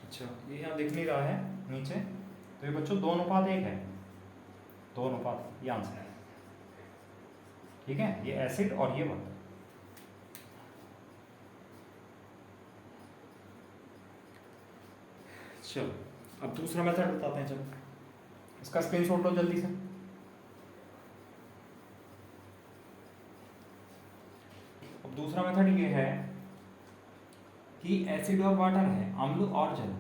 अच्छा ये यहाँ दिख नहीं रहा है नीचे, तो ये बच्चों 2:1 है, 2:, ये आंसर है। ठीक है, ये एसिड और ये वाटर। चलो अब दूसरा मेथड बताते हैं, चलो इसका स्क्रीनशॉट लो जल्दी से। अब दूसरा मेथड ये है कि एसिड और वाटर है, अम्ल और जल।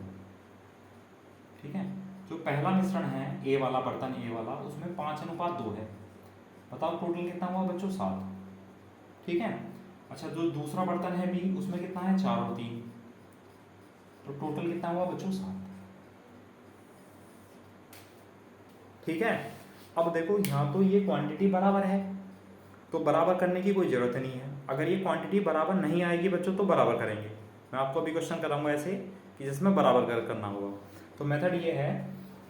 ठीक है, जो पहला मिश्रण है ए वाला बर्तन, ए वाला, उसमें 5:2 है। बताओ टोटल कितना हुआ बच्चों, 7। ठीक है, अच्छा जो दूसरा बर्तन है बी, उसमें कितना है, 4 और 3, तो टोटल कितना हुआ बच्चों, 7। ठीक है, अब देखो यहाँ तो ये क्वांटिटी बराबर है, तो बराबर करने की कोई ज़रूरत नहीं है। अगर ये क्वांटिटी बराबर नहीं आएगी बच्चों तो बराबर करेंगे। मैं आपको अभी क्वेश्चन कराऊंगा ऐसे कि जिसमें बराबर करना होगा। तो मेथड ये है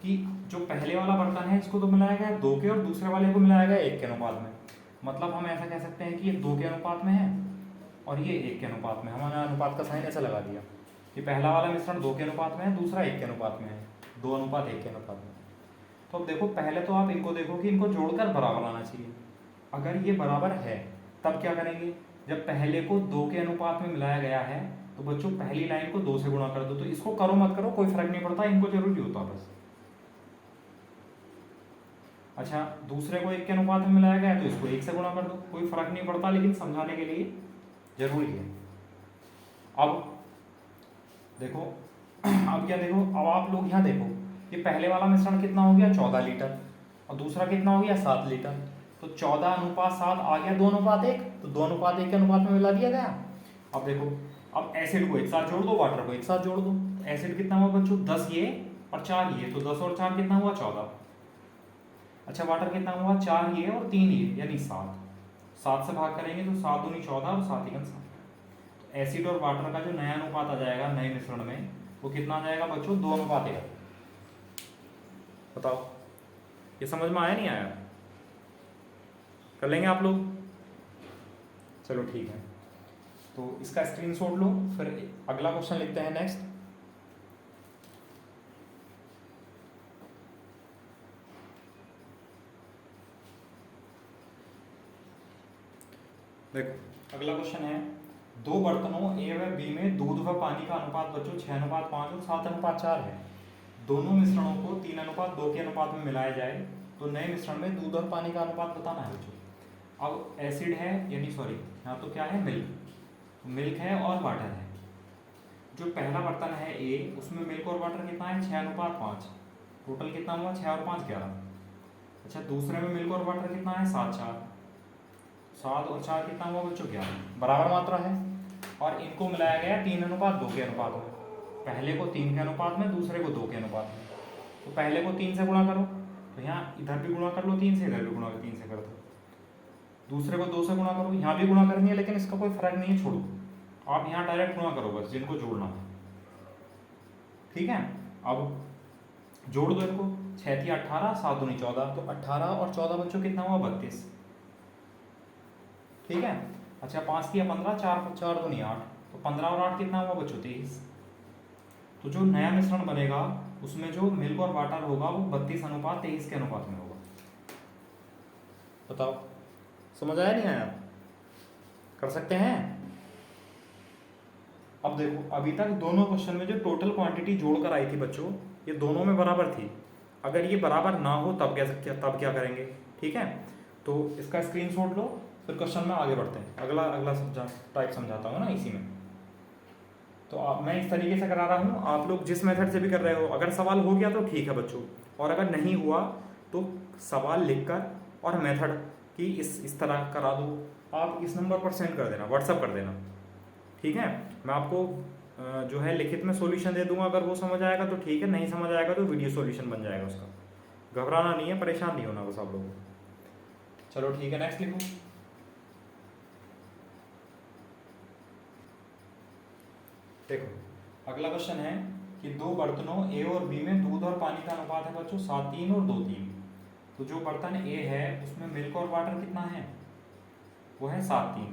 कि जो पहले वाला बर्तन है इसको तो मिलाया गया 2 के, और दूसरे वाले को मिलाया गया 1 के अनुपात में। मतलब हम ऐसा कह सकते हैं कि ये 2 के अनुपात में है और ये 1 के अनुपात में। हमने अनुपात का साइन ऐसा लगा दिया कि पहला वाला मिश्रण 2 के अनुपात में है, दूसरा 1 के अनुपात में है, 2:1 के अनुपात में। तो अब देखो पहले तो आप इनको देखो कि इनको जोड़कर बराबर आना चाहिए। अगर ये बराबर है तब क्या करेंगे, जब पहले को 2 के अनुपात में मिलाया गया है तो बच्चों पहली लाइन को 2 से गुणा कर दो। तो इसको करो मत करो कोई फर्क नहीं पड़ता, इनको जरूरी होता बस। अच्छा दूसरे को 1 के अनुपात में मिलाया गया है तो इसको 1 से गुणा कर दो, कोई फर्क नहीं पड़ता, लेकिन समझाने के लिए जरूरी है। अब देखो अब क्या देखो, अब आप लोग यहाँ देखो ये पहले वाला मिश्रण कितना हो गया, 14 लीटर, और दूसरा कितना हो गया, 7 लीटर। तो 14:7 आ गया 2:1, तो 2:1 के अनुपात में मिला दिया गया। अब देखो अब एसिड को एक साथ जोड़ दो, वाटर को एक साथ जोड़ दो। एसिड कितना हुआ बच्चों, 10 ये और 4 ये, तो 10 और 4 कितना हुआ, 14। अच्छा वाटर कितना हुआ, 4 ये और 3 ये, यानी 7। 7 से भाग करेंगे तो 7 दूनी 14 और 7 एकम 7। तो एसिड और वाटर का जो नया अनुपात आ जाएगा नए मिश्रण में, वो कितना आ जाएगा बच्चों, 2:1। बताओ ये समझ में आया नहीं आया? कर लेंगे आप लोग? चलो ठीक है, तो इसका स्क्रीनशॉट लो, फिर अगला क्वेश्चन लिखते हैं नेक्स्ट। देखो अगला क्वेश्चन है, 2 बर्तनों ए व बी में दूध व पानी का अनुपात बच्चों 6:5 और 7:4 है। दोनों मिश्रणों को 3:2 के अनुपात में मिलाया जाए तो नए मिश्रण में दूध और पानी का अनुपात बताना है बच्चों। अब एसिड है, यानी सॉरी यहाँ तो क्या है, मिल्क है और वाटर है। जो पहला बर्तन है ए, उसमें मिल्क और वाटर कितना है, 6:5, टोटल कितना हुआ, 6 और 5 11। अच्छा दूसरे में मिल्क और वाटर कितना है, 7 और 4 कितना हुआ बच्चों, 11, बराबर मात्रा है। और इनको मिलाया गया 3:2 के अनुपात में, पहले को 3 के अनुपात में, दूसरे को 2 के अनुपात में। तो पहले को 3 से गुणा करो, तो यहाँ इधर भी गुणा कर लो 3 से, इधर भी गुणा 3 से कर दो। दूसरे को 2 से गुणा करो, यहाँ भी गुणा करनी है लेकिन इसका कोई फर्क नहीं है, छोड़ो आप यहाँ डायरेक्ट गुणा करो बस, जिनको जोड़ना है। ठीक है, अब जोड़ दो इनको, 6 × 18, 7 दूनी 14, तो 18 और 14 बच्चों कितना हुआ, 32। ठीक है, अच्छा 5 × 15, 4 दूनी 8, तो 15 और 8 कितना हुआ बच्चों, 23। तो जो नया मिश्रण बनेगा उसमें जो मिल्क और वाटर होगा वो 32:23 के अनुपात में होगा। बताओ समझ आया नहीं आया? कर सकते हैं। अब देखो, अभी तक दोनों क्वेश्चन में जो टोटल क्वांटिटी जोड़कर आई थी बच्चों, ये दोनों में बराबर थी। अगर ये बराबर ना हो तब क्या करेंगे, ठीक है? तो इसका स्क्रीनशॉट लो, फिर क्वेश्चन में आगे बढ़ते हैं। अगला अगला टाइप समझाता हूँ ना इसी में। तो मैं इस तरीके से करा रहा हूँ, आप लोग जिस मेथड से भी कर रहे हो, अगर सवाल हो गया तो ठीक है बच्चों, और अगर नहीं हुआ तो सवाल लिखकर और मेथड की इस तरह करा दो। आप इस नंबर पर सेंड कर देना, व्हाट्सअप कर देना, ठीक है? मैं आपको जो है लिखित में सॉल्यूशन दे दूंगा, अगर वो समझ आएगा तो ठीक है, नहीं समझ आएगा तो वीडियो सॉल्यूशन बन जाएगा उसका। घबराना नहीं है, परेशान नहीं होना बस आप लोगों को। चलो ठीक है, नेक्स्ट लिखो। देखो अगला क्वेश्चन है कि दो बर्तनों ए और बी में दूध और पानी का अनुपात है बच्चों 7:3 और 2:3। तो जो बर्तन ए है उसमें मिल्क और वाटर कितना है, वो है 7:3,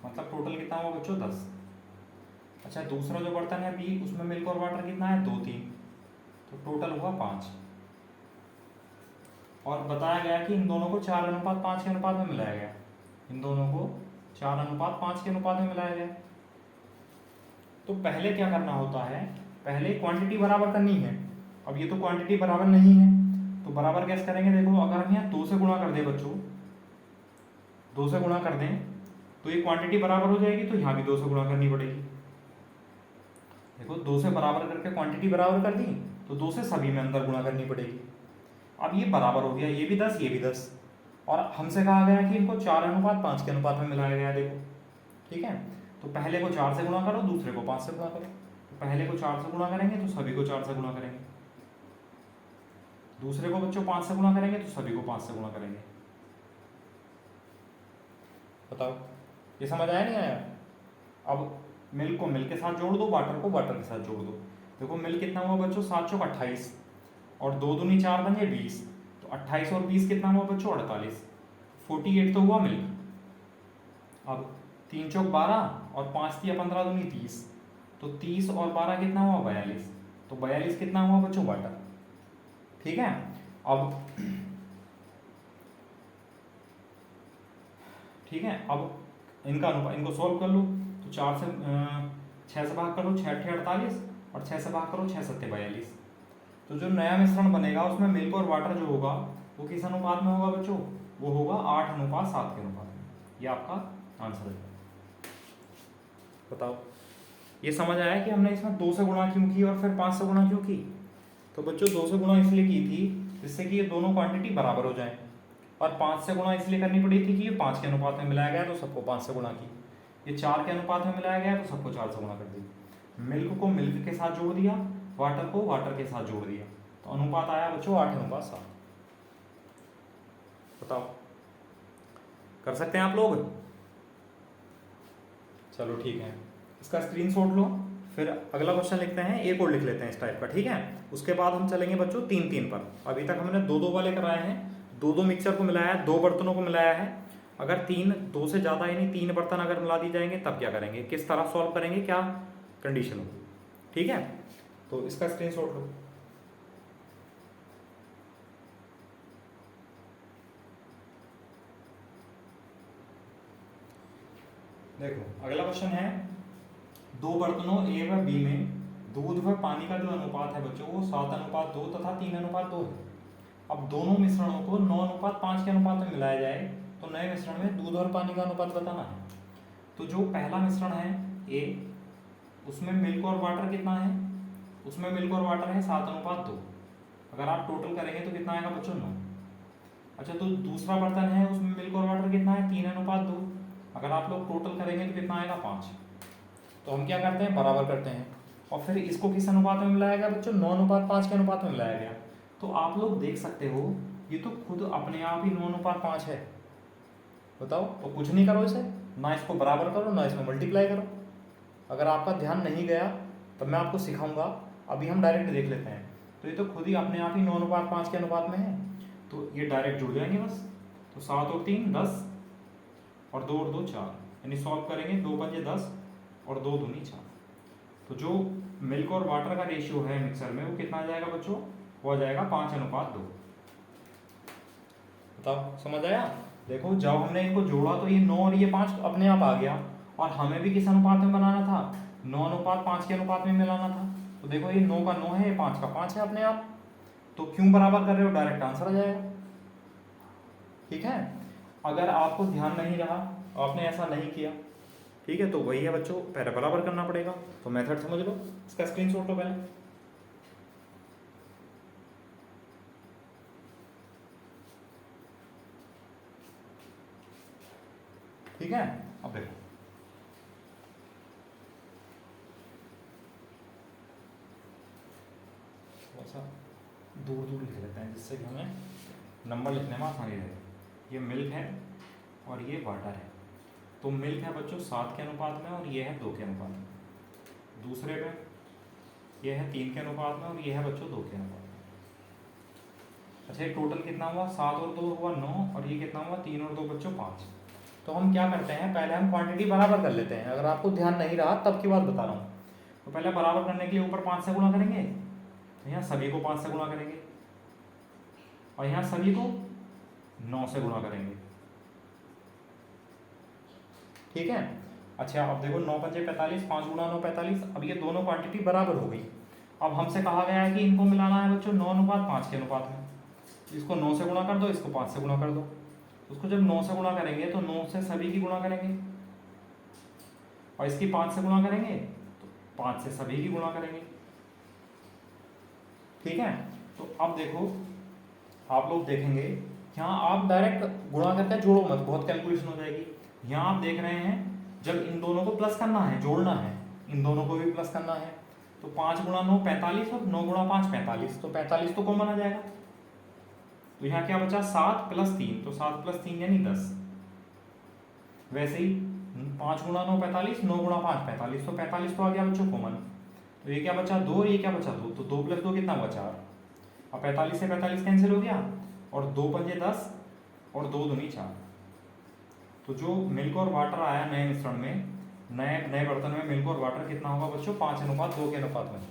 मतलब टोटल कितना हुआ बच्चों 10। अच्छा, दूसरा जो बर्तन है बी, उसमें मिल्क और वाटर कितना है 2:3, तो टोटल हुआ 5। और बताया गया कि इन दोनों को 4:5 के अनुपात में मिलाया गया। इन दोनों को 4:5 के अनुपात में मिलाया गया। तो पहले क्या करना होता है, पहले क्वांटिटी बराबर करनी है। अब ये तो क्वांटिटी बराबर नहीं है, तो बराबर कैसे करेंगे? देखो, अगर हम यहाँ 2 से गुणा कर दें बच्चों, 2 से गुणा कर दें तो ये क्वांटिटी बराबर हो जाएगी, तो यहाँ भी 2 से गुणा करनी पड़ेगी। देखो, 2 से बराबर करके क्वांटिटी बराबर कर दी, तो 2 से सभी में अंदर गुणा करनी पड़ेगी। अब ये बराबर हो गया, ये भी 10 ये भी 10, और हमसे कहा गया कि इनको 4:5 के अनुपात में मिलाया गया। देखो, ठीक है? तो पहले को 4 से गुणा करो, दूसरे को 5 से गुणा करो। तो पहले को 4 से गुणा करेंगे तो सभी को 4 से गुणा करेंगे, दूसरे को बच्चों 5 से गुणा करेंगे तो सभी को 5 से गुणा करेंगे। बताओ, ये समझ आया नहीं आया? अब मिल्क को मिल्क के साथ जोड़ दो, वाटर को वाटर के साथ जोड़ दो। देखो, मिल्क कितना हुआ बच्चों 7 चौक 28, और 2 दूनी 4 बन जाए 20, तो 28 और 20 कितना हुआ बच्चों 48, 48 तो हुआ मिल्क। अब 3 चौक 12 और 5 3 15 दूनी 30, तो 30 और 12 कितना हुआ 42, तो 42 कितना हुआ बच्चों वाटर, ठीक है? अब ठीक है, अब इनको सॉल्व कर लो। तो 4 से 6 से भाग करो, 6 8 48, और 6 से भाग करो, 6 7 42। तो जो नया मिश्रण बनेगा उसमें मिल्क और वाटर जो होगा वो किस अनुपात में होगा बच्चों, वो होगा 8:7 के अनुपात में। ये आपका आंसर है। बताओ, ये समझ आया कि हमने इसमें 2 से गुणा क्यों की और फिर 5 से गुणा क्यों की? तो बच्चों 2 से गुणा इसलिए की थी जिससे कि ये दोनों क्वांटिटी बराबर हो जाए, और 5 से गुणा इसलिए करनी पड़ी थी कि ये 5 के अनुपात में मिलाया गया तो सबको 5 से गुणा की, ये 4 के अनुपात में मिलाया गया तो सबको 4 से गुणा कर दी। मिल्क को मिल्क के साथ जोड़ दिया, वाटर को वाटर के साथ जोड़ दिया, तो अनुपात आया बच्चों 8:7। बताओ, कर सकते हैं आप लोग? चलो ठीक है, इसका स्क्रीनशॉट लो, फिर अगला क्वेश्चन लिखते हैं, एक और लिख लेते हैं इस टाइप का, ठीक है? उसके बाद हम चलेंगे बच्चों 3-3 पर। अभी तक हमने 2-2 वाले कराए हैं, 2-2 मिक्सचर को मिलाया है, 2 बर्तनों को मिलाया है। अगर 2 से ज़्यादा यानी 3 बर्तन अगर मिला दी जाएंगे तब क्या करेंगे, किस तरह सॉल्व करेंगे, क्या कंडीशन होगी, ठीक है? तो इसका स्क्रीनशॉट लो। देखो, अगला क्वेश्चन है, 2 बर्तनों ए व बी में दूध व पानी का जो अनुपात है बच्चों वो 7:2 तथा 3:2 है। अब दोनों मिश्रणों को 9:5 के अनुपात में मिलाया जाए तो नए मिश्रण में दूध और पानी का अनुपात बताना है। तो जो पहला मिश्रण है ए, उसमें मिल्क और वाटर कितना है, उसमें मिल्क और वाटर है 7:2। अगर आप टोटल करेंगे तो कितना आएगा बच्चों 9। अच्छा, तो दूसरा बर्तन है उसमें मिल्क और वाटर कितना है 3:2। अगर आप लोग टोटल करेंगे तो कितना आएगा 5। तो हम क्या करते हैं, बराबर करते हैं, और फिर इसको किस अनुपात में मिलाया गया बच्चों 9:5 के अनुपात में मिलाया गया। तो आप लोग देख सकते हो ये तो खुद अपने आप ही 9:5 है। बताओ, तो कुछ नहीं करो इसे, ना इसको बराबर करो ना इसमें मल्टीप्लाई करो। अगर आपका ध्यान नहीं गया तब मैं आपको सिखाऊंगा, अभी हम डायरेक्ट देख लेते हैं। तो ये तो खुद ही अपने आप ही 9:5 के अनुपात में है, तो ये डायरेक्ट जुड़ जाएंगे बस। तो 7 और 3 10, और 2 और 2 4, यानी सॉल्व करेंगे 2 पंजे 10 और 2 दूनी 4। तो जो मिल्क और वाटर का रेशियो है मिक्सर में वो कितना आ जाएगा बच्चों, वो आ जाएगा 5:2। बताओ, समझ आया? देखो जब हमने इनको जोड़ा तो ये 9 और ये 5 अपने आप आ गया, और हमें भी किस अनुपात में बनाना था, 9:5 के अनुपात में मिलाना था। तो देखो ये 9 का 9 है, ये 5 का 5 है अपने आप। तो क्यों बराबर कर रहे हो, डायरेक्ट आंसर आ जाएगा। ठीक है, अगर आपको ध्यान नहीं रहा, आपने ऐसा नहीं किया, ठीक है, तो वही है बच्चों, पहले बराबर करना पड़ेगा। तो मेथड समझ लो, इसका स्क्रीनशॉट लो पहले। ठीक है, अब देखो थोड़ा सा दूर दूर लिख लेते हैं जिससे कि हमें नंबर लिखने में आसानी रहे। ये मिल्क है और ये वाटर है। तो मिल्क है बच्चों 7 के अनुपात में और ये है 2 के अनुपात में। दूसरे में ये है 3 के अनुपात में और ये है बच्चों 2 के अनुपात में। अच्छा, ये टोटल कितना हुआ, 7 और 2 हुआ 9, और ये कितना हुआ, 3 और 2 बच्चों 5। तो हम क्या करते हैं, पहले हम क्वांटिटी बराबर कर लेते हैं। अगर आपको ध्यान नहीं रहा तब की बात बता रहा हूँ। तो पहले बराबर करने के लिए ऊपर 5 से गुणा करेंगे, तो यहाँ सभी को 5 से गुणा करेंगे, और यहाँ सभी को 9 से गुणा करेंगे। ठीक है, अच्छा अब देखो 9 पंजे 45, 5 गुणा 9 45। अब ये दोनों क्वांटिटी बराबर हो गई। अब हमसे कहा गया है कि इनको मिलाना है बच्चों 9:5 के अनुपात में। इसको 9 से गुणा कर दो, इसको 5 से गुणा कर दो। उसको जब 9 से गुणा करेंगे तो 9 से सभी की गुणा करेंगे, और इसकी 5 से गुणा करेंगे तो 5 से सभी की गुणा करेंगे। ठीक है, तो अब देखो आप लोग देखेंगे, यहाँ आप डायरेक्ट गुणा करके जोड़ो मत, बहुत कैलकुलेशन हो जाएगी। यहाँ आप देख रहे हैं जब इन दोनों को प्लस करना है, जोड़ना है, इन दोनों को भी प्लस करना है, तो 5 गुणा 9 45 और 9 गुणा 5 45। तो 45 तो कॉमन आ जाएगा। तो यहाँ क्या बचा, 7 + 3, तो 7 + 3 यानी 10। वैसे ही 5 गुणा 9 45, 9 गुणा 5 45, तो 45 तो आ गया बच्चों कॉमन। तो ये क्या बचा 2, ये क्या बचा 2, तो 2 + 2 कितना हुआ 4। अब 45 से 45 कैंसिल हो गया, और 2 पंजे 10 और 2 दूनी 4। तो जो मिल्क और वाटर आया नए मिश्रण में, नए बर्तन में मिल्क और वाटर कितना होगा बच्चों, 5:2 के अनुपात में।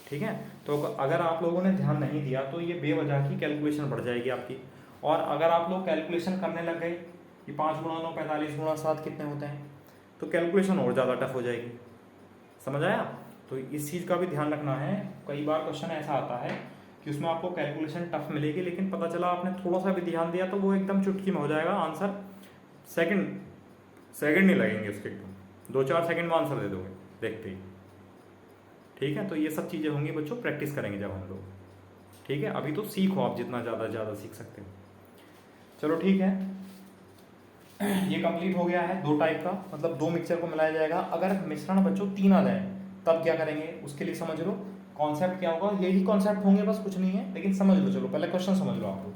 ठीक है, तो अगर आप लोगों ने ध्यान नहीं दिया तो ये बेवजह की कैलकुलेशन बढ़ जाएगी आपकी। और अगर आप लोग कैलकुलेशन करने लग गए कि 5 गुणा 9 45 गुणा 7 कितने होते हैं, तो कैलकुलेशन और ज़्यादा टफ हो जाएगी। समझ आया? तो इस चीज़ का भी ध्यान रखना है। कई बार क्वेश्चन ऐसा आता है कि उसमें आपको कैलकुलेशन टफ मिलेगी, लेकिन पता चला आपने थोड़ा सा भी ध्यान दिया तो वो एकदम चुटकी में हो जाएगा आंसर। सेकंड नहीं लगेंगे उसके, एकदम 2-4 सेकंड में आंसर दे दोगे देखते ही। ठीक है, तो ये सब चीज़ें होंगी बच्चों, प्रैक्टिस करेंगे जब हम लोग। ठीक है, अभी तो सीखो आप जितना ज़्यादा सीख सकते हो। चलो ठीक है, ये कंप्लीट हो गया है 2 टाइप का, मतलब 2 मिक्सचर को मिलाया जाएगा। अगर मिश्रण बच्चों 3 आ जाए तब क्या करेंगे, उसके लिए समझ लो कॉन्सेप्ट क्या होगा। यही कॉन्सेप्ट होंगे, बस कुछ नहीं है, लेकिन समझ लो। चलो पहले क्वेश्चन समझ लो आप लोग।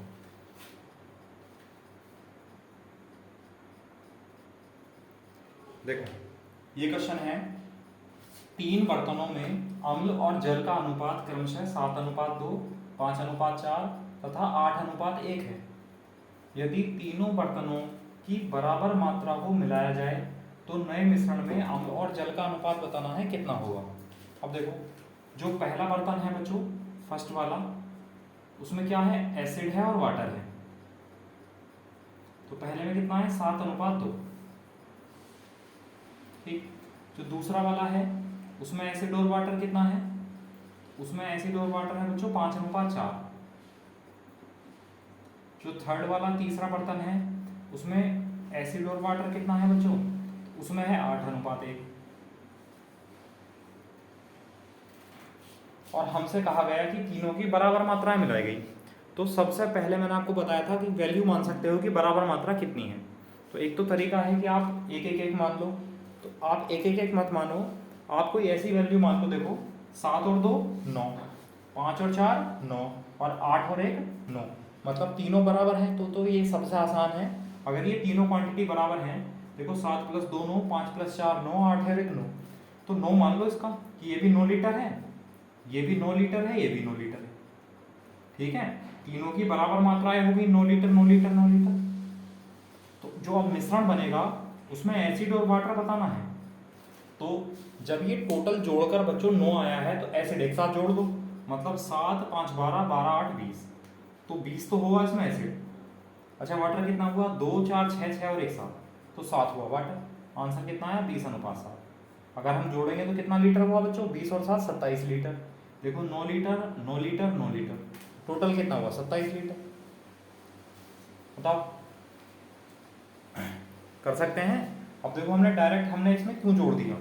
देखो ये क्वेश्चन है, 3 बर्तनों में अम्ल और जल का अनुपात क्रमशः 7:2, 5:4 तथा 8:1 है। यदि तीनों बर्तनों की बराबर मात्रा को मिलाया जाए तो नए मिश्रण में अम्ल और जल का अनुपात बताना है कितना होगा। अब देखो जो पहला बर्तन है बच्चों, फर्स्ट वाला, उसमें क्या है, एसिड है और वाटर है। तो पहले में कितना है, 7:2। ठीक, जो दूसरा वाला है उसमें एसिड और वाटर कितना है, उसमें एसिड और वाटर है बच्चों 5:4। जो थर्ड वाला तीसरा बर्तन है उसमें एसिड और वाटर कितना है बच्चों, उसमें है 8:1। और हमसे कहा गया कि तीनों की बराबर मात्राएं मिलाई गई। तो सबसे पहले मैंने आपको बताया था कि वैल्यू मान सकते हो कि बराबर मात्रा कितनी है। तो एक तो तरीका है कि आप एक मान लो। तो आप एक मत मानो, आप कोई ऐसी वैल्यू मान लो। देखो 7 और 2 9, 5 और 4 9, और 8 और 1 9, मतलब तीनों बराबर हैं। तो ये सबसे आसान है। अगर ये तीनों क्वांटिटी बराबर हैं, देखो 7 + 2 9, 5 + 4 9, 8 और 1 9, तो 9 मान लो इसका कि ये भी 9 लीटर है, ये भी 9 लीटर है, ये भी 9 लीटर है। ठीक है, तीनों की बराबर मात्राएं होगी 9 लीटर 9 लीटर 9 लीटर। तो जो अब मिश्रण बनेगा उसमें एसिड और वाटर बताना है। तो जब ये टोटल जोड़कर बच्चों 9 आया है तो एसिड एक साथ जोड़ दो, मतलब 7 5 12 12 8 20, तो 20 तो होगा इसमें एसिड। अच्छा वाटर कितना हुआ, 2 4 6 6 और 1 7, तो 7 हुआ वाटर। आंसर कितना आया, 20:7। अगर हम जोड़ेंगे तो कितना लीटर हुआ बच्चों, 20 और 7 27 लीटर। देखो 9 लीटर 9 लीटर 9 लीटर, टोटल कितना हुआ, 27 लीटर। बताओ, कर सकते हैं। अब देखो हमने डायरेक्ट हमने इसमें क्यों जोड़ दिया,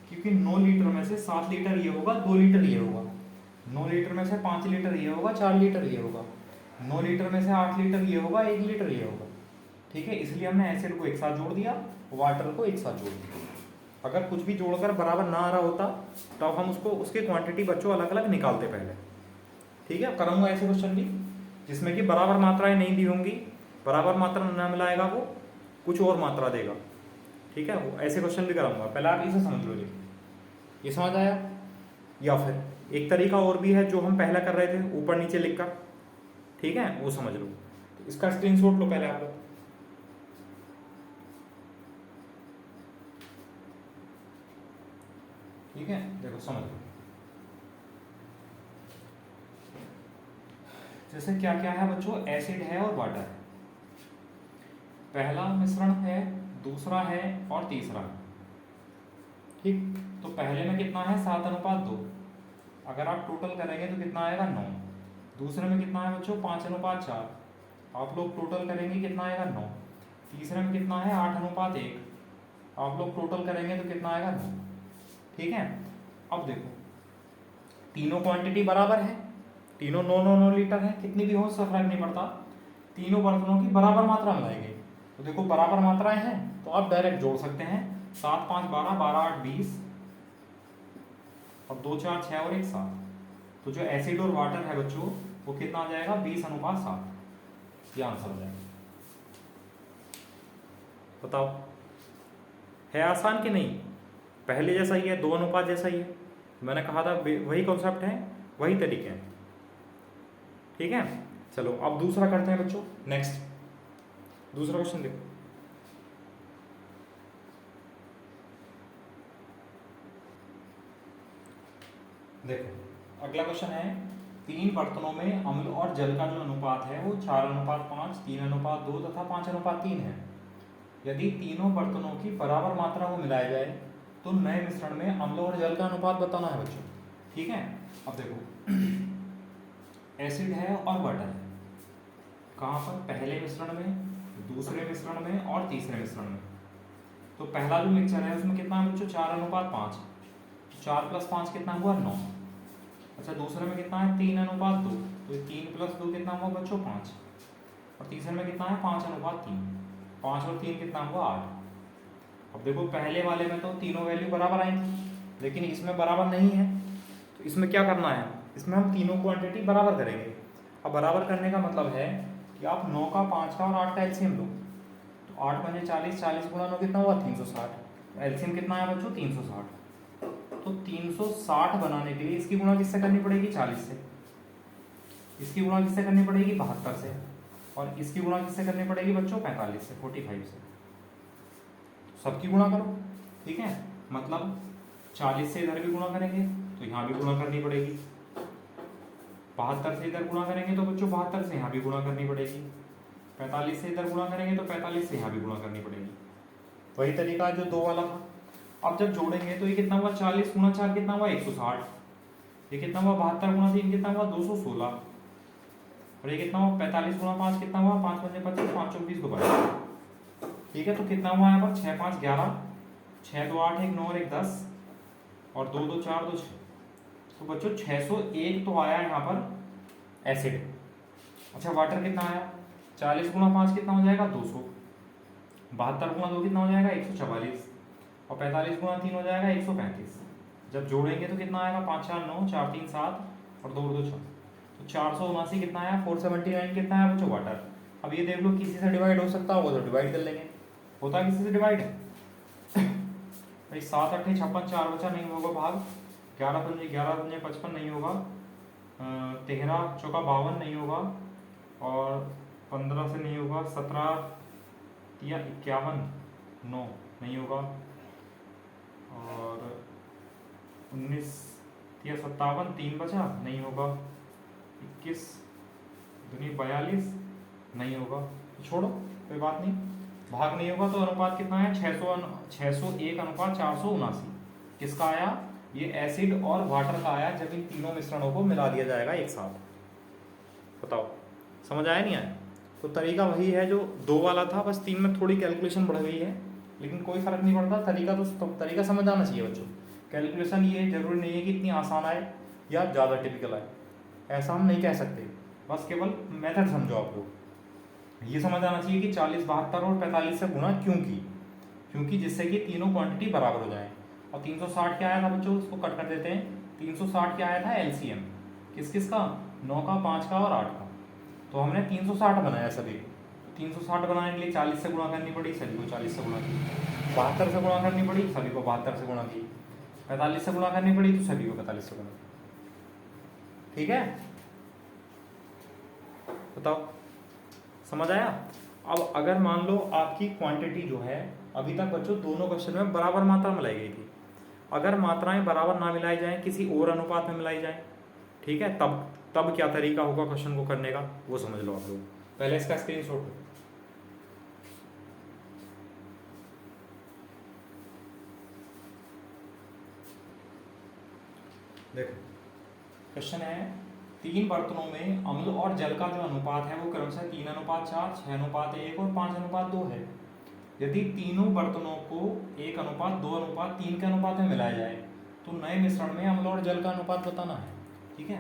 क्योंकि 9 लीटर में से 7 लीटर ये होगा, 2 लीटर ये होगा। 9 लीटर में से 5 लीटर ये होगा, 4 लीटर ये होगा। 9 लीटर में से 8 लीटर ये होगा, 1 लीटर ये होगा। ठीक है, इसलिए हमने एसिड को एक साथ जोड़ दिया, वाटर को एक साथ जोड़ दिया। अगर कुछ भी जोड़कर बराबर ना आ रहा होता तो अब हम उसको उसकी क्वांटिटी बच्चों अलग अलग निकालते पहले। ठीक है, करूँगा ऐसे क्वेश्चन भी जिसमें कि बराबर मात्राएं नहीं दी होंगी, बराबर मात्रा ना मिलाएगा वो कुछ और मात्रा देगा। ठीक है, वो ऐसे क्वेश्चन भी कराऊंगा, पहले आप इसे समझ लो जी, ये समझ आया। या फिर एक तरीका और भी है जो हम पहले कर रहे थे, ऊपर नीचे लिखकर, ठीक है, वो समझ लो। तो इसका स्क्रीनशॉट लो पहले आप लोग। ठीक है, देखो समझ लो। जैसे क्या क्या है बच्चों, एसिड है और वाटर है। पहला मिश्रण है, दूसरा है और तीसरा है। ठीक, तो पहले में कितना है, 7:2। अगर आप टोटल करेंगे तो कितना आएगा, 9। दूसरे में कितना है बच्चों, 5:4। आप लोग टोटल करेंगे कितना आएगा, 9। तीसरे में कितना है, 8:1। आप लोग टोटल करेंगे तो कितना आएगा, 9। ठीक है, अब देखो तीनों क्वांटिटी बराबर है, तीनों 9 लीटर है, कितनी भी हो उससे फर्क नहीं पड़ता, तीनों बर्तनों की बराबर मात्रा मिलाएंगे। तो देखो बराबर मात्राएं हैं तो आप डायरेक्ट जोड़ सकते हैं, 7 5 12 12 8 20 और 2 4 6 और 1 7। तो जो एसिड और वाटर है बच्चों वो कितना आ जाएगा, 20:7। ये आंसर हो जाएगा। बताओ, है आसान कि नहीं, पहले जैसा ही है, 2 अनुपात जैसा ही है। मैंने कहा था वही कॉन्सेप्ट है, वही तरीके हैं। ठीक है, चलो अब दूसरा करते हैं बच्चों, नेक्स्ट दूसरा क्वेश्चन देखो। देखो अगला क्वेश्चन है, 3 बर्तनों में अम्ल और जल का जो अनुपात है वो 4:5, 3:2 तथा 5:3 है। यदि तीनों बर्तनों की बराबर मात्रा को मिलाया जाए तो नए मिश्रण में अम्ल और जल का अनुपात बताना है बच्चों। ठीक है, अब देखो एसिड है और वाटर है, कहाँ पर, पहले मिश्रण में, दूसरे मिश्रण में और तीसरे मिश्रण में। तो पहला जो मिक्सचर है उसमें कितना है बच्चों, 4:5। 4 + 5 कितना हुआ, 9। अच्छा दूसरे में कितना है, 3:2। तो 3 + 2 कितना हुआ बच्चों, 5। और तीसरे में कितना है, 5:3। 5 और 3 कितना हुआ, 8। अब देखो पहले वाले में तो तीनों वैल्यू बराबर आई थी, लेकिन इसमें बराबर नहीं है। तो इसमें क्या करना है, इसमें हम तीनों क्वांटिटी बराबर करेंगे। अब बराबर करने का मतलब है कि आप 9 का, 5 का और 8 का एलसीएम लो। तो 8 × 40, 40 × 9 कितना हुआ, 360। एलसीएम कितना है बच्चों, 360। तो 360 बनाने के लिए इसकी गुणा किससे करनी पड़ेगी, 40 से। इसकी गुणा किससे करनी पड़ेगी, 72 से। और इसकी गुणा किससे करनी पड़ेगी बच्चों, 45 से, 45 से। सबकी गुणा करो। ठीक है, मतलब 40 से इधर भी गुणा करेंगे तो यहाँ भी गुणा करनी पड़ेगी। 72 से इधर गुणा करेंगे तो बच्चों 72 से यहाँ भी गुणा करनी पड़ेगी। 45 से इधर गुणा करेंगे तो 45 से यहाँ भी गुणा करनी पड़ेगी। वही तरीका जो 2 वाला था। अब जब जोड़ेंगे तो ये कितना हुआ, 40 × 4 कितना हुआ, 160। ये कितना हुआ, 72 × 3 कितना हुआ, 216। और ये कितना हुआ, 45 × 5 कितना हुआ, 5 × 5 25, 5 × 20 22। ठीक है, तो कितना हुआ यहाँ पर, 6 5 11, 6 2 8 1 9 और 1 10 और 2 2 4 2 6। तो बच्चों 601 तो आया यहाँ पर एसिड। अच्छा वाटर कितना आया, 40 × 5 कितना हो जाएगा, 200। 72 × 2 कितना हो जाएगा, 144। और 45 × 3 हो जाएगा 135। जब जोड़ेंगे तो कितना आएगा, 5 4 9, 4 3 7 और 2 2 6। तो 479 कितना आया, 479 कितना है बच्चों, वाटर। अब ये देख लो किसी से डिवाइड हो सकता होगा तो डिवाइड कर लेंगे, होता है किसी से डिवाइड भाई 7 8 56, 4 बचा नहीं होगा भाग, 11 पंजे 55 नहीं होगा, 13 चौका 52 नहीं होगा, और 15 से नहीं होगा, 17 या 51 9 नहीं होगा, और 19 या 57 3 बचा नहीं होगा, 21 दूनी 42 नहीं होगा, छोड़ो, कोई बात नहीं, भाग नहीं होगा तो अनुपात कितना है 601 अनुपात 479 किसका आया, ये एसिड और वाटर का आया जब इन तीनों मिश्रणों को मिला दिया जाएगा एक साथ। बताओ समझ आया नहीं आया। तो तरीका वही है जो 2 वाला था, बस 3 में थोड़ी कैलकुलेशन बढ़ गई है, लेकिन कोई फर्क नहीं पड़ता, तरीका तो तरीका समझ आना चाहिए बच्चों। कैलकुलेशन ये जरूरी नहीं है कि इतनी आसान आए या ज़्यादा टिपिकल आए, ऐसा हम नहीं कह सकते, बस केवल मेथड समझो आप लोग। ये समझ आना चाहिए कि 40, 72 और 45 से गुणा क्यों की, क्योंकि जिससे कि तीनों क्वांटिटी बराबर हो जाए। और 360 क्या आया था बच्चों, उसको कट कर देते हैं। 360 क्या आया था एलसीएम, किस किस का, 9 का, 5 का और 8 का। तो हमने 360 बनाया सभी को। 360 बनाने के लिए 40 से गुणा करनी पड़ी, सभी को 40 से गुणा की। 72 से गुणा करनी पड़ी, सभी को 72 से गुणा की। 45 से गुणा करनी पड़ी तो सभी को 45 से गुणा की। ठीक है, बताओ समझ आया। अब अगर मान लो आपकी क्वांटिटी जो है, अभी तक बच्चों दोनों क्वेश्चन में बराबर मात्रा मिलाई गई थी, अगर मात्राएं बराबर ना मिलाई जाएं, किसी और अनुपात में मिलाई जाएं, ठीक है, तब क्या तरीका होगा क्वेश्चन को करने का, वो समझ लो आप लोग। पहले इसका स्क्रीनशॉट लो। देखो क्वेश्चन है, 3 बर्तनों में अम्ल और जल का जो अनुपात है वो क्रमशः 3:4, 6:1 और 5:2 है। यदि तीनों बर्तनों को 1:2:3 के अनुपात में मिलाया जाए तो नए मिश्रण में अम्ल और जल का अनुपात बताना है। ठीक है,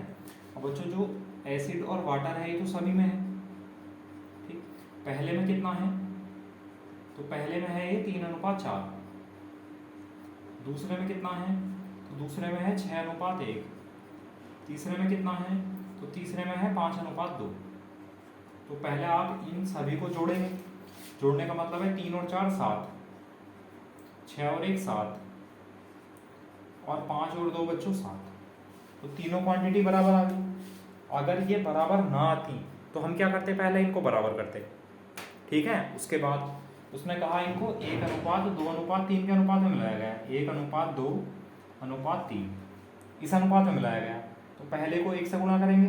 अब बच्चों जो एसिड और वाटर है ये तो सभी में है, ठीक, पहले में कितना है, तो पहले में है ये 3:4, दूसरे में कितना है, तो दूसरे में है 6:1, तीसरे में कितना है, तो तीसरे में है 5:2। तो पहले आप इन सभी को जोड़ेंगे, जोड़ने का मतलब है 3 और 4 7, 6 और 1 7 और 5 और 2 बच्चों 7। तो तीनों क्वांटिटी बराबर आ गई। अगर ये बराबर ना आती तो हम क्या करते, पहले इनको बराबर करते, ठीक है। उसके बाद उसने कहा इनको 1:2:3 के अनुपात में मिलाया गया, 1:2:3 इस अनुपात में मिलाया गया। तो पहले को 1 से गुणा करेंगे,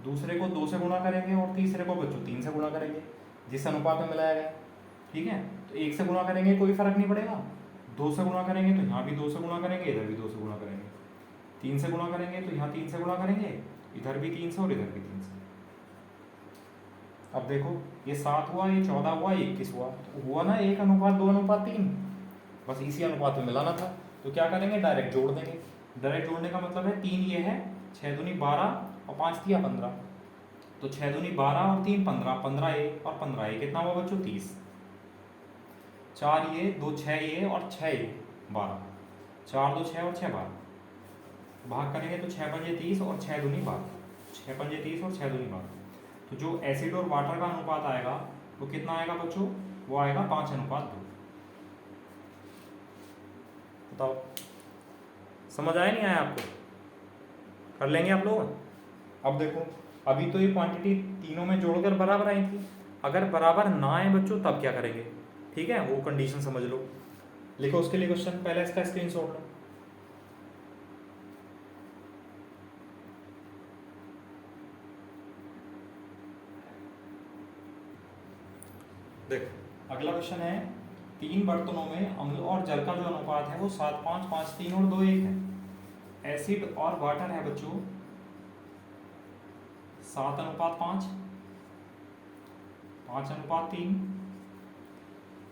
दूसरे को 2 से गुणा करेंगे और तीसरे को बच्चों 3 से गुणा करेंगे, जिस अनुपात में मिलाया गया। ठीक है, तो 1 से गुणा करेंगे कोई फर्क नहीं पड़ेगा, 2 से गुणा करेंगे तो यहाँ भी 2 से गुणा करेंगे, इधर भी 2 से गुणा करेंगे, 3 से गुणा करेंगे तो यहाँ 3 से गुणा करेंगे, इधर भी 3 से और इधर भी 3 से। अब देखो ये 7 हुआ, ये 14 हुआ, ये 21 हुआ, तो हुआ ना 1:2:3, बस इसी अनुपात में मिलाना था। तो क्या करेंगे, डायरेक्ट जोड़ देंगे। डायरेक्ट जोड़ने का मतलब है 3 ये है, 6 दूनी 12 और 5 दिया 15, तो 6 दूनी 12 और 3 15, 15 ये और 15 ये कितना हुआ बच्चों 30, 4 ये 2 6 ये और 6 ये 12, 4 2 6 और 6 12, भाग करेंगे तो 6 पंजे 30 और 6 दूनी 12, 6 पंजे 30 और 6 दूनी 12। तो जो एसिड और वाटर का अनुपात आएगा वो कितना आएगा बच्चों, वो आएगा 5:2। बताओ समझ आया नहीं आया आपको, कर लेंगे आप लोग। अब देखो अभी तो ये क्वांटिटी तीनों में जोड़कर बराबर आई थी, अगर बराबर ना आए बच्चों तब क्या करेंगे, ठीक है, वो कंडीशन समझ लो। लिखो उसके लिए क्वेश्चन, पहले इसका स्क्रीनशॉट लो। देखो अगला क्वेश्चन है, 3 बर्तनों में अम्ल और जल का जो अनुपात है वो 7:5, 5:3 और 2:1 है। एसिड और वाटर है बच्चों 7:5, 5:3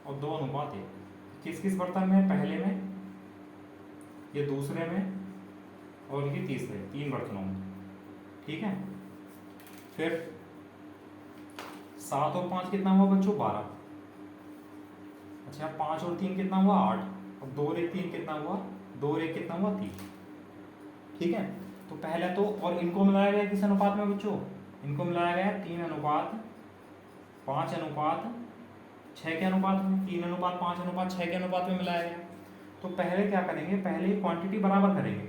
और 2:1। किस किस बर्तन में, पहले में, ये दूसरे में और ये तीसरे, 3 बर्तनों में। ठीक है, फिर 7 और 5 कितना हुआ बच्चों 12, अच्छा 5 और 3 कितना हुआ 8, और 2 और 1 3 कितना हुआ, 2 और 1 कितना हुआ 3। ठीक है, तो पहले तो, और इनको मिलाया गया किस अनुपात में बच्चों, इनको मिलाया गया 3:5:6 के अनुपात में, 3:5:6 के अनुपात में मिलाया गया। तो पहले क्या करेंगे, पहले क्वांटिटी बराबर करेंगे।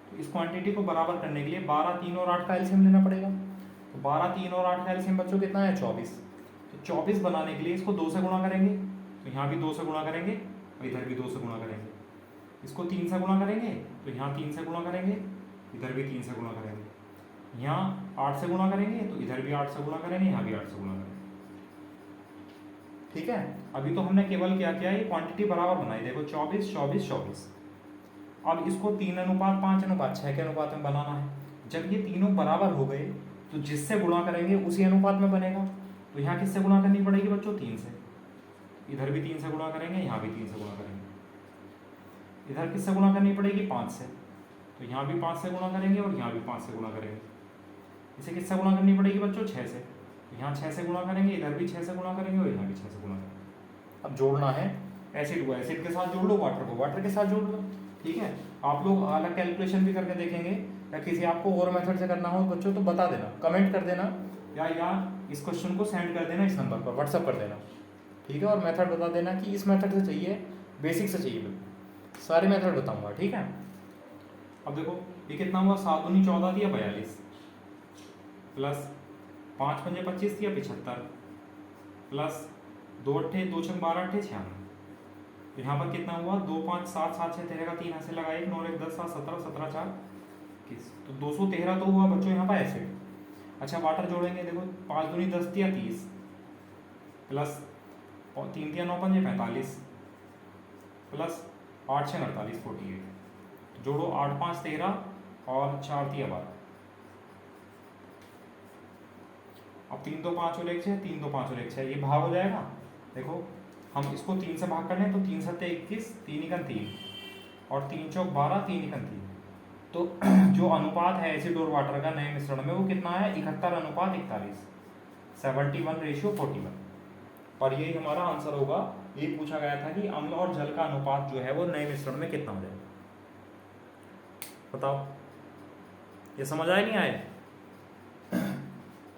तो इस क्वांटिटी को बराबर करने के लिए 12, 3 और 8 का एलसीएम लेना पड़ेगा। तो 12, 3 और 8 का एलसीएम बच्चों कितना है 24। तो 24 बनाने के लिए इसको 2 से गुणा करेंगे, तो यहाँ भी 2 से गुणा करेंगे और इधर भी 2 से गुणा करेंगे। इसको 3 से गुणा करेंगे तो यहाँ 3 से गुणा करेंगे, इधर भी 3 से गुणा करेंगे। यहाँ 8 से गुणा करेंगे तो इधर भी 8 से गुणा करेंगे, यहाँ भी 8 से गुणा करेंगे। ठीक है, अभी तो हमने केवल क्या किया, ये क्वांटिटी बराबर बनाई, देखो 24 24 24। अब इसको 3:5:6 के अनुपात में बनाना है। जब ये तीनों बराबर हो गए तो जिससे गुणा करेंगे उसी अनुपात में बनेगा। तो यहाँ किससे गुणा करनी पड़ेगी बच्चों, 3 से। इधर भी 3 से गुणा करेंगे, यहाँ भी 3 से गुणा करेंगे। इधर किससे गुणा करनी पड़ेगी, 5 से। तो यहाँ भी 5 से गुणा करेंगे और यहाँ भी 5 से गुणा करेंगे। इसे किससे गुणा करनी पड़ेगी बच्चों, 6 से। तो यहाँ 6 से गुणा करेंगे, इधर भी 6 से गुणा करेंगे और यहाँ भी 6 से गुणा करेंगे। अब जोड़ना है एसिड को एसिड के साथ जोड़ लो, वाटर को वाटर के साथ जोड़ लो। ठीक है, आप लोग अलग कैलकुलेशन भी करके देखेंगे, या किसी आपको और मेथड से करना हो बच्चों तो बता देना, कमेंट कर देना, या इस क्वेश्चन को सेंड कर देना, इस नंबर पर व्हाट्सअप कर देना। ठीक है, और मेथड बता देना कि इस मेथड से चाहिए, बेसिक से चाहिए, बिल्कुल सारे मेथड बताऊंगा। ठीक है, अब देखो ये कितना हुआ, 7 दूनी 14 दिया 42, प्लस 5 पंजे 25 दिया 75, प्लस 2 अट्ठे 2 छंग 12 अट्ठे 96। यहाँ पर कितना हुआ, 2 5 7 7 6 13 का 3 ऐसे लगा, 1 9 1 10 7 17 17 4 21, तो 213 तो हुआ बच्चों यहाँ पर एसिड। अच्छा वाटर जोड़ेंगे, देखो 5 दूनी 10 दिया 30, प्लस 3 दिया 9 पंजे 45, प्लस 8 6 48 48। जोड़ो 8 5 13 और 4 दिया 12। अब 3 2 5 और 1 6, 3 2 5 और 1 6, ये भाग हो जाएगा। देखो हम इसको 3 से भाग कर लें तो 3 7 21, 3 1 3 और 3 चौक 12, 3 1 3। तो जो अनुपात है एसिड और वाटर का नए मिश्रण में वो कितना है, 71:41, 71:41। और यही हमारा आंसर होगा। ये पूछा गया था कि अम्ल और जल का अनुपात जो है वो नए मिश्रण में कितना हो जाएगा, बताओ। ये समझ आए नहीं आए?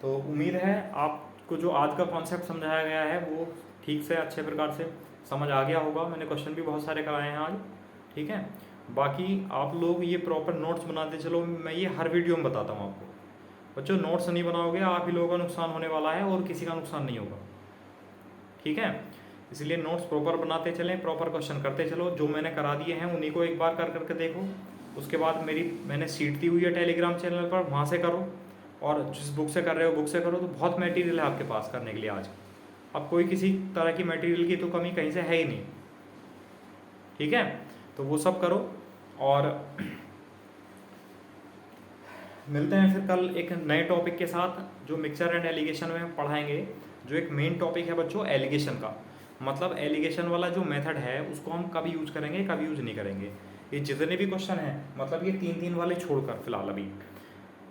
तो उम्मीद है आपको जो आज का कॉन्सेप्ट समझाया गया है वो ठीक से अच्छे प्रकार से समझ आ गया होगा। मैंने क्वेश्चन भी बहुत सारे कराए हैं आज। ठीक है, बाकी आप लोग ये प्रॉपर नोट्स बनाते चलो, मैं ये हर वीडियो में बताता हूँ आपको। बच्चों नोट्स नहीं बनाओगे आप ही लोगों का नुकसान होने वाला है और किसी का नुकसान नहीं होगा। ठीक है, इसलिए नोट्स प्रॉपर बनाते चलें, प्रॉपर क्वेश्चन करते चलो। जो मैंने करा दिए हैं उन्हीं को एक बार कर करके देखो। उसके बाद मैंने सीट दी हुई है टेलीग्राम चैनल पर, वहाँ से करो। और जिस बुक से कर रहे हो बुक से करो। तो बहुत मटेरियल है आपके पास करने के लिए आज। अब कोई किसी तरह की मटेरियल की तो कमी कहीं से है ही नहीं। ठीक है, तो वो सब करो और मिलते हैं फिर कल एक नए टॉपिक के साथ जो मिक्सचर एंड एलिगेशन में पढ़ाएंगे। जो एक मेन टॉपिक है बच्चों एलिगेशन का, मतलब एलिगेशन वाला जो मेथड है उसको हम कब यूज करेंगे कब यूज नहीं करेंगे। ये जितने भी क्वेश्चन हैं, मतलब ये 3-3 वाले छोड़कर फिलहाल अभी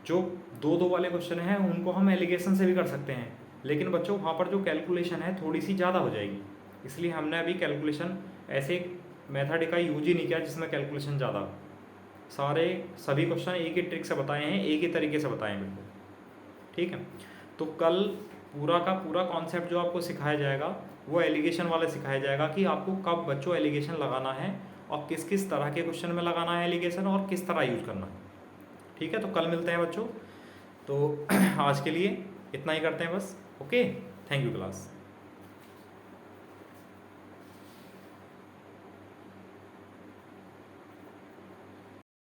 जो 2-2 वाले क्वेश्चन हैं उनको हम एलिगेशन से भी कर सकते हैं। लेकिन बच्चों वहाँ पर जो कैलकुलेशन है थोड़ी सी ज़्यादा हो जाएगी, इसलिए हमने अभी कैलकुलेशन ऐसे मेथड का यूज ही नहीं किया जिसमें कैलकुलेशन ज़्यादा हो। सभी क्वेश्चन एक ही ट्रिक से बताए हैं, एक ही तरीके से बताए हैं बिल्कुल। ठीक है, तो कल पूरा का पूरा कॉन्सेप्ट जो आपको सिखाया जाएगा वो एलिगेशन वाला सिखाया जाएगा कि आपको कब बच्चों एलिगेशन लगाना है और किस किस तरह के क्वेश्चन में लगाना है एलिगेशन और किस तरह यूज करना है। ठीक है, तो कल मिलते हैं बच्चों। तो आज के लिए इतना ही करते हैं बस। Okay, thank you class.